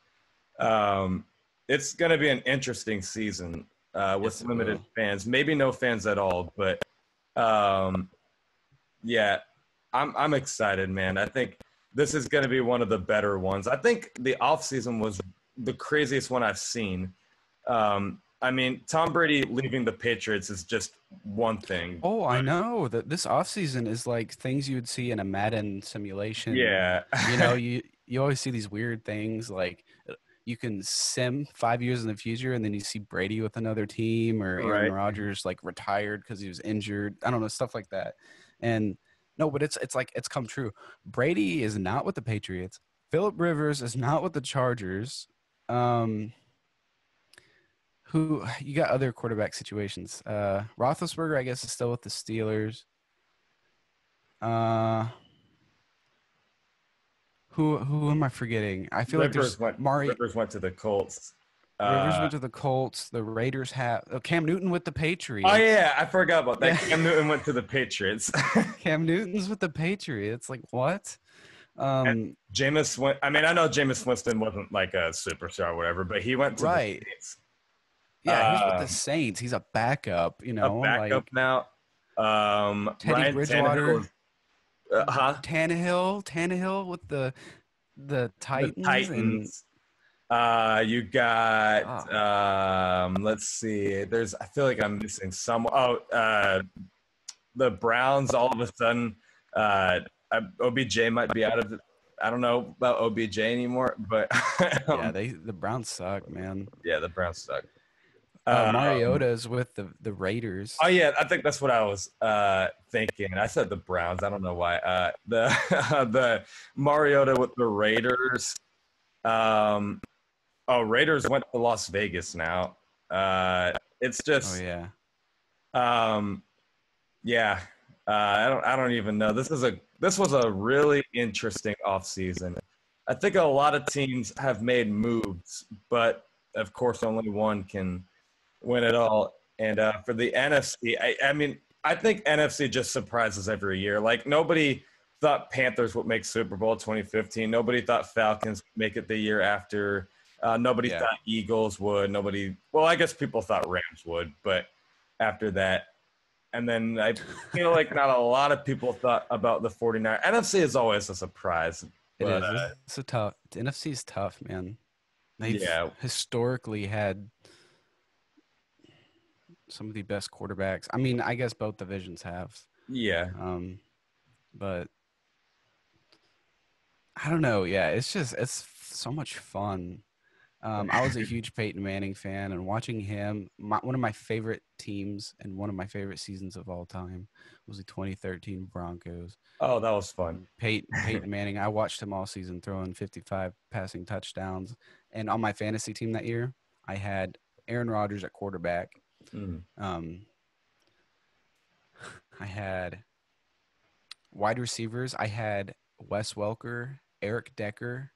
it's going to be an interesting season with Yes, it limited will. fans, maybe no fans at all. But yeah, I'm excited, man. I think this is going to be one of the better ones. I think the offseason was the craziest one I've seen. I mean, Tom Brady leaving the Patriots is just one thing. Oh, I know that this offseason is like things you would see in a Madden simulation. Yeah. You know, you always see these weird things like you can sim 5 years in the future and then you see Brady with another team or Aaron Right. Rodgers like retired because he was injured. I don't know, stuff like that. And no, but it's like it's come true. Brady is not with the Patriots. Philip Rivers is not with the Chargers. Um, who you got other quarterback situations? Roethlisberger, I guess, is still with the Steelers. Uh, who am I forgetting? I feel like there's Mari. Rivers went to the Colts. Rivers went to the Colts. The Raiders have Cam Newton with the Patriots. Oh yeah, I forgot about that. Yeah. Cam Newton went to the Patriots. Cam Newton's with the Patriots. Like what? And Jameis went. I mean, I know Jameis Winston wasn't like a superstar or whatever, but he went to the Right. Saints. Yeah, he's with the Saints. He's a backup, you know, A backup like now. Teddy Ryan Bridgewater. Tannehill, Tannehill with the the Titans, Titans. You got let's see. I feel like I'm missing some. The Browns all of a sudden. OBJ might be out of it. I don't know about OBJ anymore, but yeah, the Browns suck, man. yeah, the Browns suck. Mariota's with the Raiders. Oh yeah, I think that's what I was thinking. I said the Browns. I don't know why. The Mariota with the Raiders. Raiders went to Las Vegas now. It's just. Oh yeah. Yeah. I don't even know. This was a really interesting offseason. I think a lot of teams have made moves, but of course only one can win it all. And for the NFC, I mean, I think NFC just surprises every year. Like nobody thought Panthers would make Super Bowl 2015. Nobody thought Falcons would make it the year after. Nobody thought Eagles would. Well, I guess people thought Rams would, but after that. And then I feel like not a lot of people thought about the 49ers. NFC is always a surprise. But, it is. It's a tough. The NFC is tough, man. They've historically had some of the best quarterbacks. I mean, I guess both divisions have. Yeah. But I don't know. Yeah, it's so much fun. I was a huge Peyton Manning fan, and watching him, one of my favorite teams and one of my favorite seasons of all time was the 2013 Broncos. Oh, that was fun. Peyton Manning, I watched him all season throwing 55 passing touchdowns. And on my fantasy team that year, I had Aaron Rodgers at quarterback. I had wide receivers. I had Wes Welker, Eric Decker,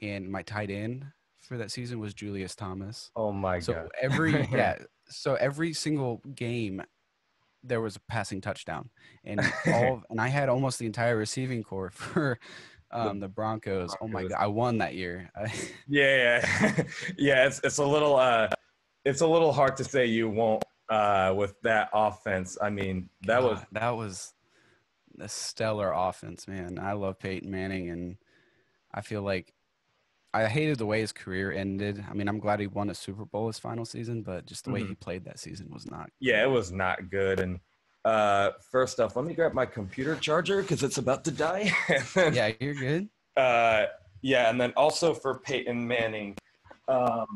and my tight end for that season was Julius Thomas. Oh my god! So every single game there was a passing touchdown, and I had almost the entire receiving corps for the Broncos. Oh my god, I won that year. Yeah. It's a little hard to say you won't with that offense. I mean, that was a stellar offense, man. I love Peyton Manning, and I feel like I hated the way his career ended. I mean, I'm glad he won a Super Bowl his final season, but just the way he played that season was not good. Yeah, it was not good. And first off, let me grab my computer charger because it's about to die. Yeah, you're good. Yeah, and then also for Peyton Manning, I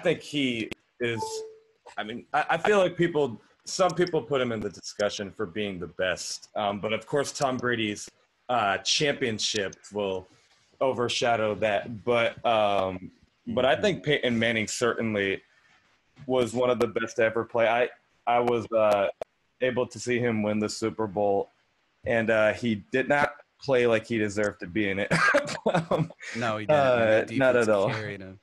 think he is – I mean, I feel like some people put him in the discussion for being the best. But, of course, Tom Brady's championship will – overshadow that, but I think Peyton Manning certainly was one of the best to ever play. I was able to see him win the Super Bowl, and he did not play like he deserved to be in it. No, he didn't. Not at all. Him.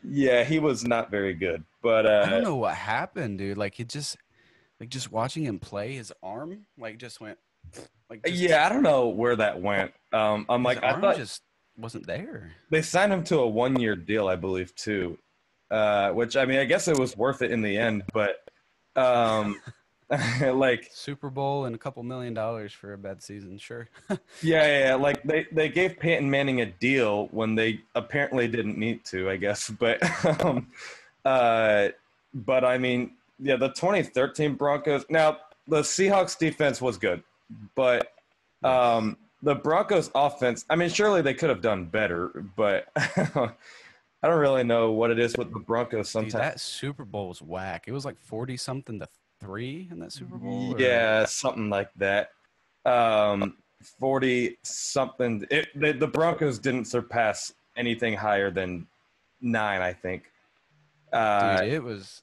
Yeah, he was not very good. But I don't know what happened, dude. Like just watching him play, his arm just went. I don't know where that went. I'm like, I thought wasn't there. They signed him to a 1-year deal, I believe, too. Which, I mean, I guess it was worth it in the end, but like Super Bowl and a couple $1 million for a bad season, sure. yeah, like they gave Peyton Manning a deal when they apparently didn't need to, I guess. But I mean, yeah, the 2013 Broncos. Now the Seahawks defense was good, but the Broncos offense. I mean, surely they could have done better, but I don't really know what it is with the Broncos sometimes. Dude, that Super Bowl was whack. It was like 40-something to 3 in that Super Bowl. Or? Yeah, something like that. 40-something. The Broncos didn't surpass anything higher than 9, I think. Dude, it was.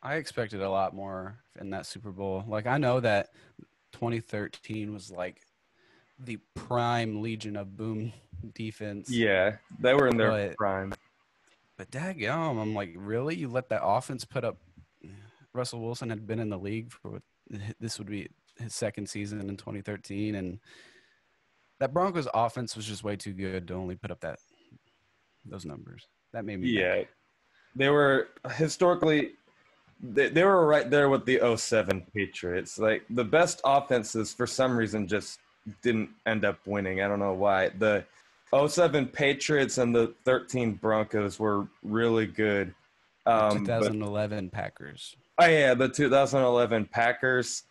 I expected a lot more in that Super Bowl. Like, I know that 2013 was like the prime Legion of Boom defense. Yeah, they were in their prime. But daggum, I'm like, really? You let that offense put up? Russell Wilson had been in the league for this would be his second season in 2013, and that Broncos offense was just way too good to only put up those numbers. That made me mad. They were historically they were right there with the 07 Patriots. Like the best offenses for some reason just didn't end up winning. I don't know why. The 07 Patriots and the 13 Broncos were really good. 2011 Packers. Oh yeah, the 2011 Packers.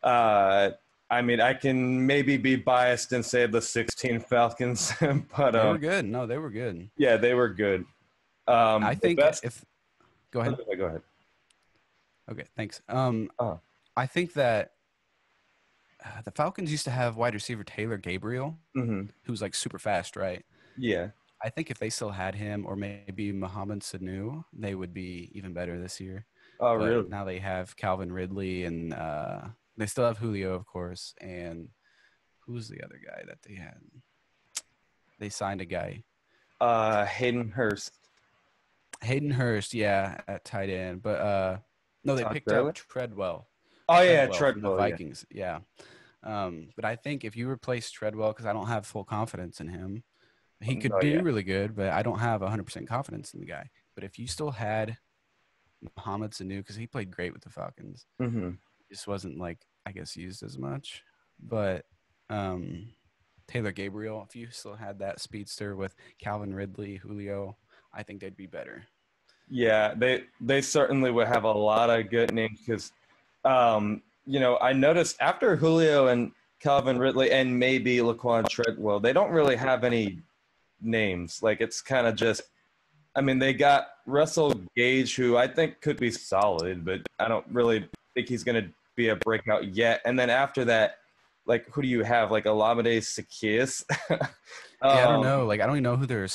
I mean, I can maybe be biased and say the 16 Falcons, but they were good. No, they were good. Yeah, they were good. I think go ahead. Go ahead. Okay, thanks. I think that the Falcons used to have wide receiver Taylor Gabriel, who's like super fast, right? Yeah. I think if they still had him, or maybe Mohamed Sanu, they would be even better this year. Oh, but really? Now they have Calvin Ridley, and they still have Julio, of course. And who's the other guy that they had? They signed a guy. Hayden Hurst. Hayden Hurst, yeah, at tight end. But no, they picked up Treadwell. Oh, yeah, Treadwell. The Vikings, yeah. But I think if you replace Treadwell, because I don't have full confidence in him, he could be really good, but I don't have 100% confidence in the guy. But if you still had Mohamed Sanu, because he played great with the Falcons, just wasn't like, I guess, used as much. But Taylor Gabriel, if you still had that speedster with Calvin Ridley, Julio, I think they'd be better. Yeah, they certainly would have a lot of good names because, you know, I noticed after Julio and Calvin Ridley and maybe Laquan Treadwell, they don't really have any names. Like, it's kind of just, I mean, they got Russell Gage, who I think could be solid, but I don't really think he's going to be a breakout yet. And then after that, like, who do you have? Like, Olamide Zaccheaus? I don't know. Like, I don't even know who their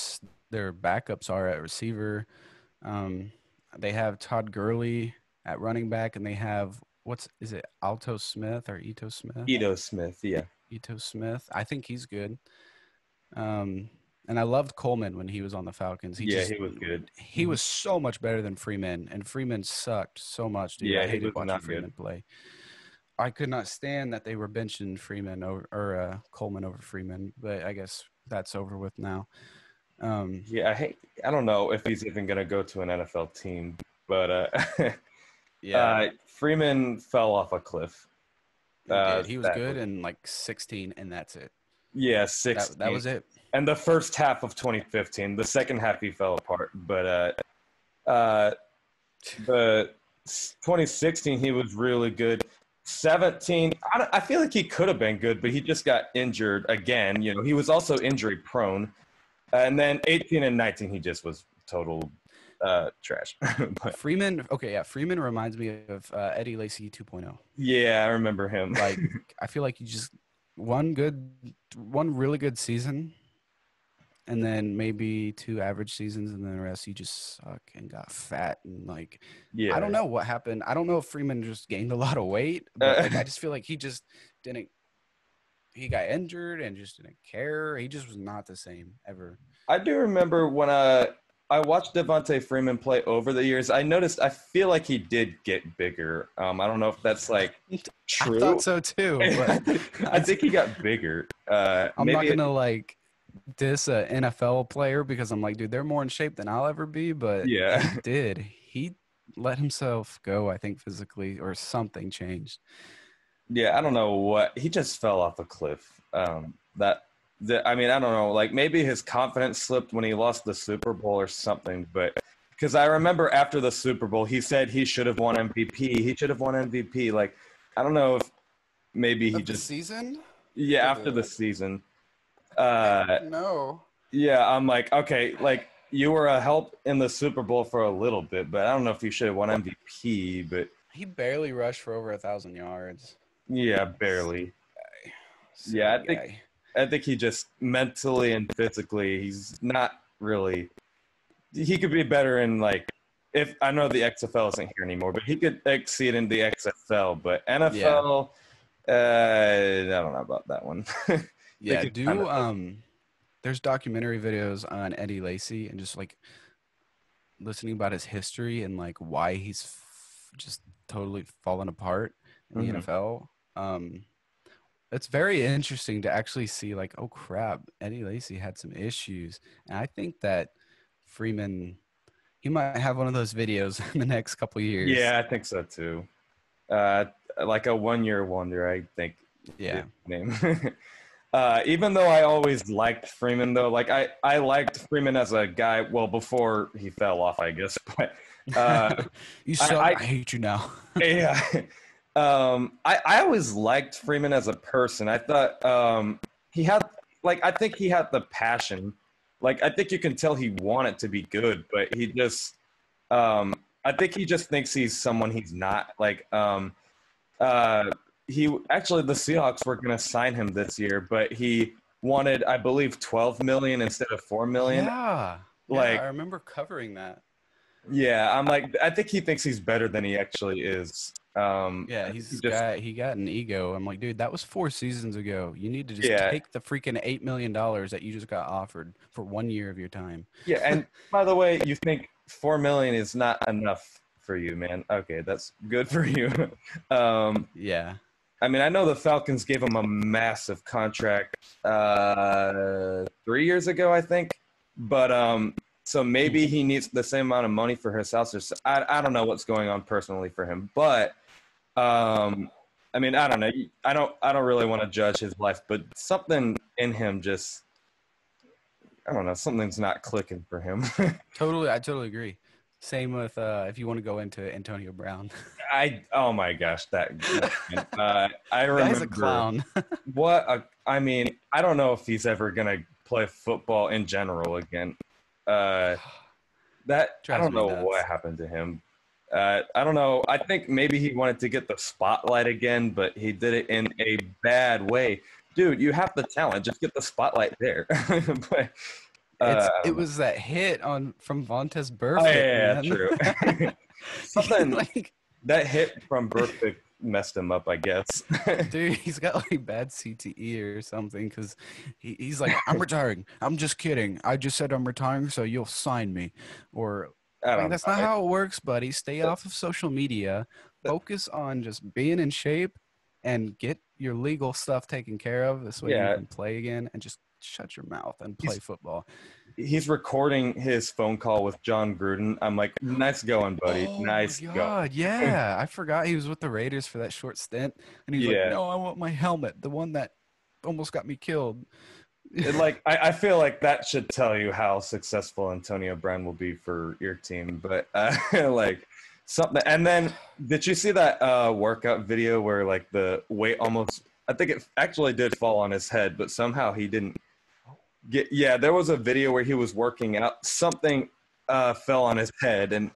backups are at receiver. They have Todd Gurley at running back, and they have is it Ito Smith? Ito Smith, yeah. Ito Smith. I think he's good. And I loved Coleman when he was on the Falcons. He was good. He was so much better than Freeman, and Freeman sucked so much. Dude. Yeah, I hated watching Freeman play. I could not stand that they were benching Freeman or Coleman over Freeman, but I guess that's over with now. I don't know if he's even going to go to an NFL team, but Freeman fell off a cliff. He was good in like 16, and that's it. Yeah, 16. That was it. And the first half of 2015, the second half he fell apart. But the 2016 he was really good. 17, I feel like he could have been good, but he just got injured again. You know, he was also injury prone. And then 18 and 19, he just was total trash. Freeman reminds me of Eddie Lacy 2.0. Yeah, I remember him. Like, I feel like you just one really good season, and then maybe 2 average seasons, and then the rest you just suck and got fat and like. Yeah. I don't know what happened. I don't know if Freeman just gained a lot of weight, but like, I just feel like he just didn't. He got injured and just didn't care. He just was not the same ever. I do remember when I watched Devontae Freeman play over the years. I feel like he did get bigger. I don't know if that's like true. I thought so too. But I think he got bigger. I'm not gonna like diss a NFL player because I'm like, dude, they're more in shape than I'll ever be. But Yeah. he did. He let himself go, I think, physically, or something changed. Yeah, I don't know what he just fell off a cliff. I mean, I don't know. Like maybe his confidence slipped when he lost the Super Bowl or something. But because I remember after the Super Bowl, he said he should have won MVP. He should have won MVP. Like I don't know if maybe he Of the just season? yeah Or after the the season. I Uh, don't know. yeah, I'm like okay, like you were a help in the Super Bowl for a little bit, but I don't know if you should have won MVP. But He barely rushed for over 1,000 yards. yeah, Silly barely. guy. Yeah, Silly guy. I think he just mentally and physically, he's not really. He could be better in like, if I know the XFL isn't here anymore, but he could exceed in the XFL. But Yeah. NFL, I don't know about that one. They Yeah. could kind Do of, there's documentary videos on Eddie Lacy and just like listening about his history and like why he's just totally fallen apart in the mhm. NFL. It's very interesting to actually see like, oh crap, Eddie Lacy had some issues. And I think that Freeman, he might have one of those videos in the next couple years. Yeah, I think so too. Uh, like a 1 year wonder, I think. His Yeah. name. Even though I always liked Freeman, though, like I liked Freeman as a guy. Well, before he fell off, I guess. But uh, You suck. I I hate you now. yeah, I always liked Freeman as a person. I thought he had like I think he had the passion. Like I think you can tell he wanted to be good, but he just I think he just thinks he's someone he's not. Like uh, he actually the Seahawks were going to sign him this year, but he wanted, I believe, 12 million instead of 4 million. Yeah. Yeah. I Like, remember covering that. yeah, I'm like, I think he thinks he's better than he actually is. Yeah, I think he just, he got an ego. I'm like, dude, that was 4 seasons ago. You need to just yeah, take the freaking $8 million that you just got offered for 1 year of your time. yeah. And by the way, you think 4 million is not enough for you, man? Okay, that's good for you. um, Yeah. I mean, I know the Falcons gave him a massive contract 3 years ago, I think. But so maybe he needs the same amount of money for his house. Or I don't know what's going on personally for him, but I mean, I don't know. I don't really want to judge his life, but something in him just I don't know. Something's not clicking for him. Totally, I totally agree. Same with if you want to go into Antonio Brown. Oh my gosh, I Guy's a remember clown. I mean, I don't know if he's ever gonna play football in general again. Uh, that I Drives don't me know nuts. what happened to him. I don't know. I think maybe he wanted to get the spotlight again, but he did it in a bad way. Dude, you have the talent. Just get the spotlight there. But I It don't know. was that hit on from Vontaze Oh yeah, Burfict, yeah, yeah, man. true. Something Like, that hit from Burfict messed him up, I guess. dude, he's got like bad CTE or something because he's like, I'm retiring. I'm just kidding. I just said I'm retiring, so you'll sign me. Or I like, don't that's know. not how it works, buddy. Stay off of social media. Focus on just being in shape and get your legal stuff taken care of. This way you Yeah, can play again and just shut your mouth and play he's football. he's recording his phone call with John Gruden. I'm like, nice going, buddy. Oh my Nice God. going. Yeah. I forgot he was with the Raiders for that short stint. And he's like, Yeah. no, I want my helmet, the one that almost got me killed. Like I feel like that should tell you how successful Antonio Brown will be for your team. But like something and then did you see that workout video where like the weight almost I think it actually did fall on his head, but somehow he didn't get there was a video where he was working out. Something fell on his head and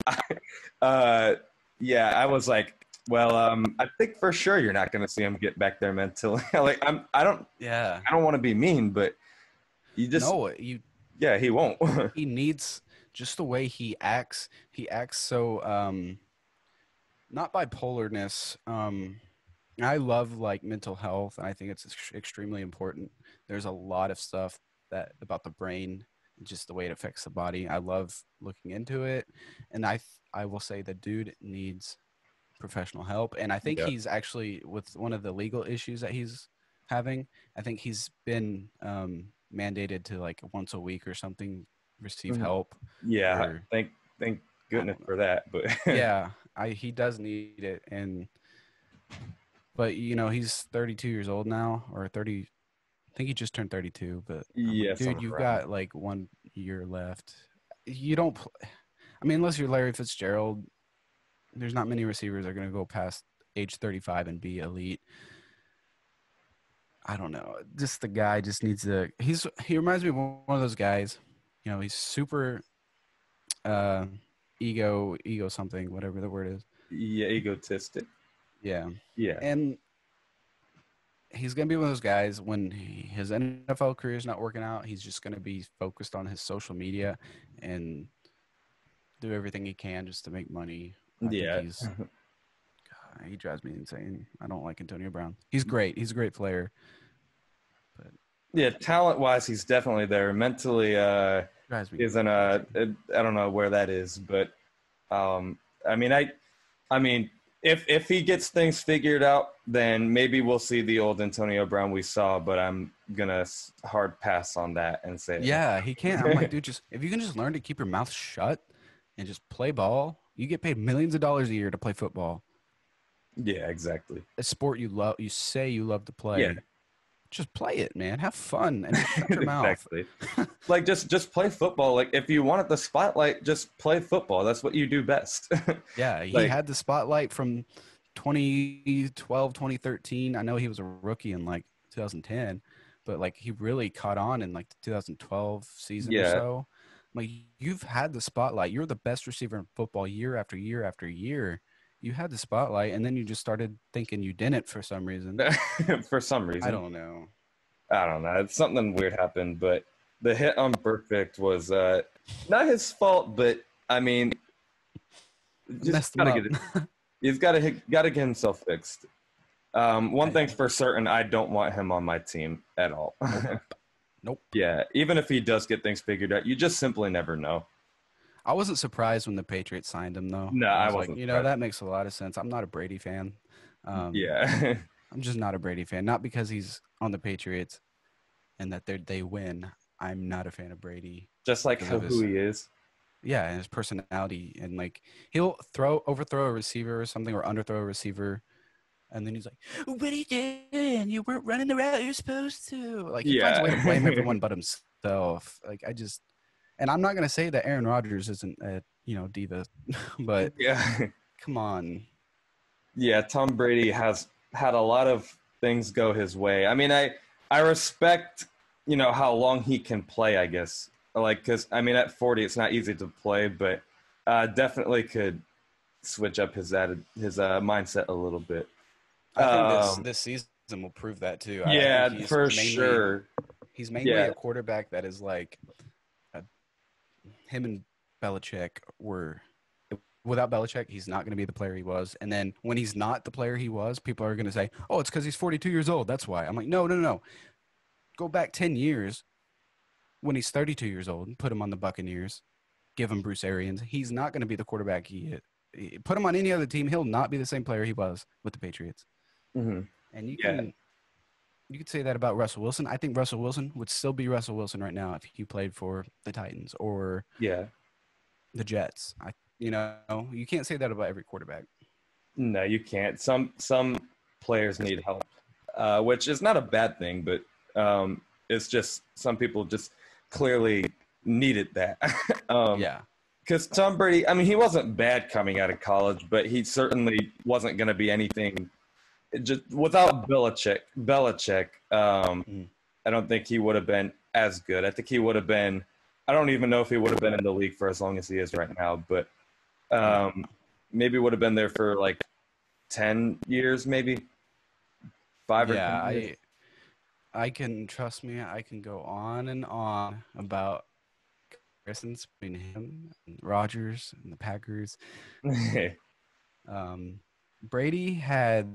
yeah, I was like well, I think for sure you're not going to see him get back there mentally. Like Yeah. I don't want to be mean, but you just No, you yeah, he won't. he needs just the way he acts. He acts so not bipolarness. I love like mental health, and I think it's extremely important. There's a lot of stuff that about the brain, just the way it affects the body. I love looking into it, and I will say the dude needs professional help, and I think Yeah. he's actually with one of the legal issues that he's having. I think he's been mandated to like once a week or something receive Mhm. help. Yeah, Or thank I goodness don't know. for that. But Yeah, he does need it, but he's 32 years old now, or 30. I think he just turned 32. But I'm yeah, like, dude, somewhere you've around got like 1 year left. You don't. I mean, unless you're Larry Fitzgerald, there's not many receivers that are going to go past age 35 and be elite. I don't know. Just the guy just needs to. He reminds me of one of those guys. He's super uh, ego something, whatever the word is. yeah, egotistic. Yeah, Yeah, and he's gonna be one of those guys when his NFL career is not working out. He's just gonna be focused on his social media and do everything he can just to make money. I think yeah, he drives me insane. I don't like Antonio Brown. He's great. He's a great player, but yeah. Talent wise, he's definitely there. Mentally, drives me isn't crazy. I don't know where that is, but um, I mean, I mean, if he gets things figured out, then maybe we'll see the old Antonio Brown we saw. But I'm gonna hard pass on that and say it Yeah, he can't. I'm like, now. dude, just if you can just learn to keep your mouth shut and just play ball, you get paid millions of dollars a year to play football. Yeah, exactly. A sport you love, you say you love to Yeah, play. Just play it, man. Have fun and just shut your mouth. exactly. Like just play football. Like if you wanted the spotlight, just play football. That's what you do best. Yeah, he Like had the spotlight from 2012, 2013. I know he was a rookie in like 2010, but like he really caught on in like the 2012 season or yeah, so. Like you've had the spotlight. You're the best receiver in football year after year after year. You had the spotlight, and then you just started thinking you didn't for some reason. for some I reason. don't know. I don't know. It's something weird happened, but the hit on Perfect was not his fault, but I mean, just Messed him gotta up. get it. He's gotta get himself fixed. One thing's for certain, I don't want him on my team at all. Nope. Nope. Yeah, even if he does get things figured out, you just simply never know. I wasn't surprised when the Patriots signed him, though. No, I I was like, wasn't surprised. that makes a lot of sense. I'm not a Brady fan. Um, Yeah, I'm just not a Brady fan. Not because he's on the Patriots and that they win. I'm not a fan of Brady just like because of who his he is. and his personality, and like he'll overthrow a receiver or something, or underthrow a receiver, and then he's like, "What are you doing? You weren't running the route you're supposed to." Like he finds a way to blame Yeah, everyone but himself. Like and I'm not gonna say that Aaron Rodgers isn't a diva, but yeah, come on. yeah. Tom Brady has had a lot of things go his way. I mean, I respect how long he can play. I guess like because I mean at 40 it's not easy to play, but definitely could switch up his mindset a little bit. I think this Um, this season will prove that too. I think yeah, for sure. he's mainly Yeah, a quarterback that is like him and Belichick were. Without Belichick, he's not going to be the player he was. And then when he's not the player he was, people are going to say, "Oh, it's because he's 42 years old. That's why." I'm like, no, no, no. Go back 10 years when he's 32 years old. Put him on the Buccaneers. Give him Bruce Arians. He's not going to be the quarterback he is. Put him on any other team, he'll not be the same player he was with the Patriots. hmm And yeah, you could say that about Russell Wilson. I think Russell Wilson would still be Russell Wilson right now if he played for the Titans or yeah. the Jets. You can't say that about every quarterback. No, you can't. Some players need help, which is not a bad thing, but it's just some people just clearly needed that. Yeah. Because Tom Brady, I mean, he wasn't bad coming out of college, but he certainly wasn't going to be anything. Just without Belichick, Mm. I don't think he would have been as good. I think he would have been. I don't even know if he would have been in the league for as long as he is right now, but Yeah. maybe would have been there for like 10 years, maybe 5 or 10 years. I can trust me. I can go on and on about comparisons between him and Rodgers and the Packers. Um, Brady had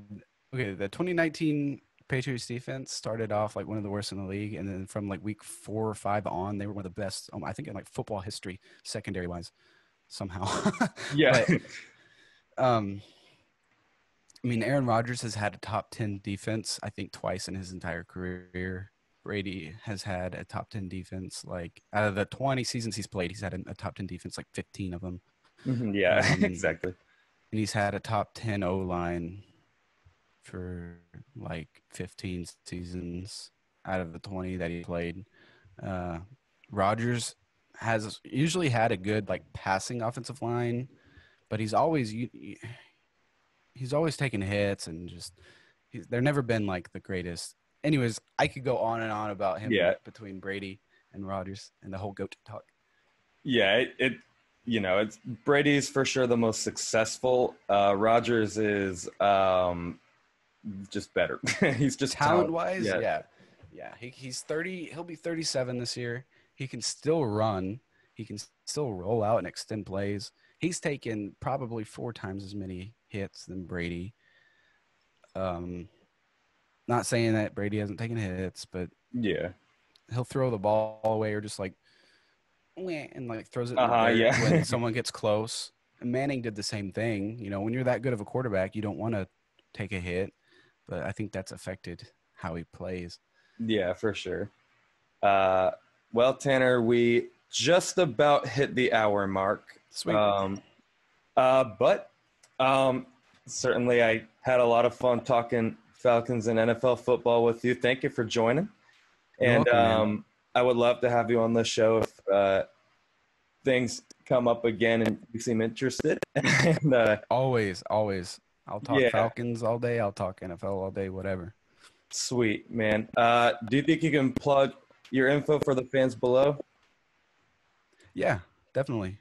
the 2019 Patriots defense started off like one of the worst in the league, and then from like week 4 or 5 on, they were one of the best. I think in like football history, secondary wise, somehow. Yeah. But um, I mean, Aaron Rodgers has had a top 10 defense, I think, twice in his entire career. Brady has had a top 10 defense. Like out of the 20 seasons he's played, he's had a top 10 defense, like 15 of them. Yeah, exactly. And he's had a top 10 O line for like 15 seasons out of the 20 that he played. Rodgers has usually had a good like passing offensive line, but he's always taking hits and just they're never been like the greatest. Anyways, I could go on and on about him between Brady and Rodgers and the whole GOAT talk. Yeah, it's Brady's for sure the most successful. Rodgers is just better. He's just talent-wise, yeah. He's 30. He'll be 37 this year. He can still run. He can still roll out and extend plays. He's taken probably 4 times as many hits than Brady. Not saying that Brady hasn't taken hits, but yeah, he'll throw the ball away or just like and like throws it in the dirt when someone gets close. And Manning did the same thing. You know, when you're that good of a quarterback, you don't want to take a hit, but I think that's affected how he plays. Yeah, for sure. Well, Tanner, we just about hit the hour mark. Sweet. But certainly I had a lot of fun talking Falcons and NFL football with you. Thank you for joining. And welcome, I would love to have you on the show if things come up again and you seem interested. And, always. I'll talk Falcons all day. I'll talk NFL all day, whatever. Sweet, man. Do you think you can plug your info for the fans below? Yeah, definitely.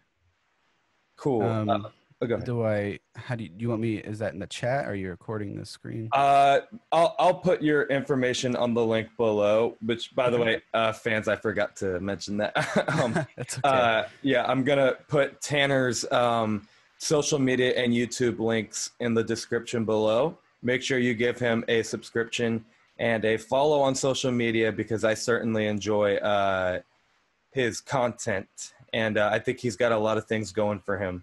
Cool. Go ahead. How do you want me? Is that in the chat? Or are you recording the screen? I'll put your information on the link below. Which, by the way, fans, I forgot to mention that. That's okay. Yeah, I'm gonna put Tanner's social media and YouTube links in the description below. Make sure you give him a subscription and a follow on social media because I certainly enjoy his content, and I think he's got a lot of things going for him.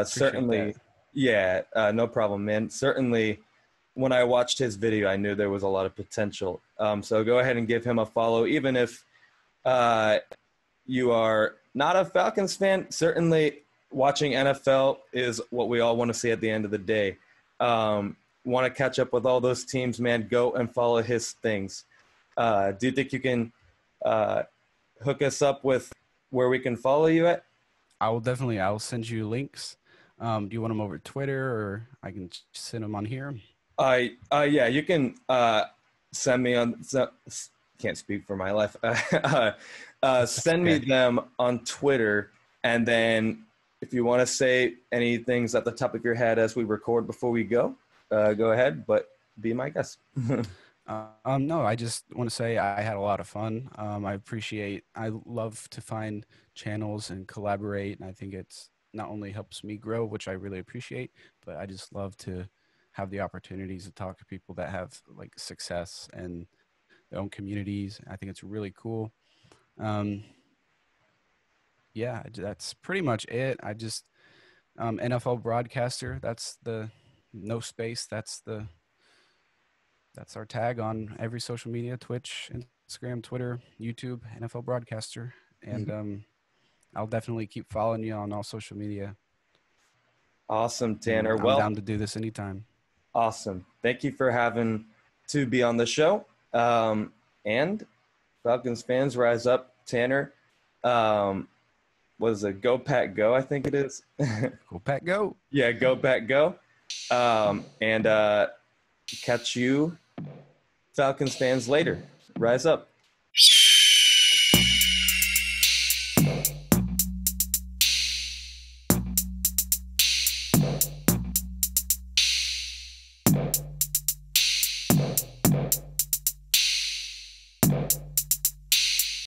Certainly, no problem, man. Certainly, when I watched his video, I knew there was a lot of potential. So go ahead and give him a follow, even if you are not a Falcons fan. Certainly, watching NFL is what we all want to see at the end of the day. Want to catch up with all those teams, man, go and follow his things. Do you think you can hook us up with where we can follow you at? I'll send you links. Do you want them over Twitter or I can send them on here? Yeah, you can send me on, can't speak for my life. Send me them on Twitter. And then if you want to say any things at the top of your head as we record before we go ahead, but be my guest. No, I just want to say I had a lot of fun. I love to find channels and collaborate. And I think it's not only helps me grow, which I really appreciate, but I just love to have the opportunities to talk to people that have like success and their own communities. I think it's really cool. Yeah, that's pretty much it. I just, NFL broadcaster, that's the no space. That's our tag on every social media, Twitch, Instagram, Twitter, YouTube, NFL broadcaster. And I'll definitely keep following you on all social media. Awesome, Tanner. I'm down to do this anytime. Awesome. Thank you for having to be on the show. And Falcons fans, rise up. Tanner, what is it? Go Pack Go, I think it is. Go Pack Go. Yeah, Go Pack Go. And catch you Falcons fans later. Rise up.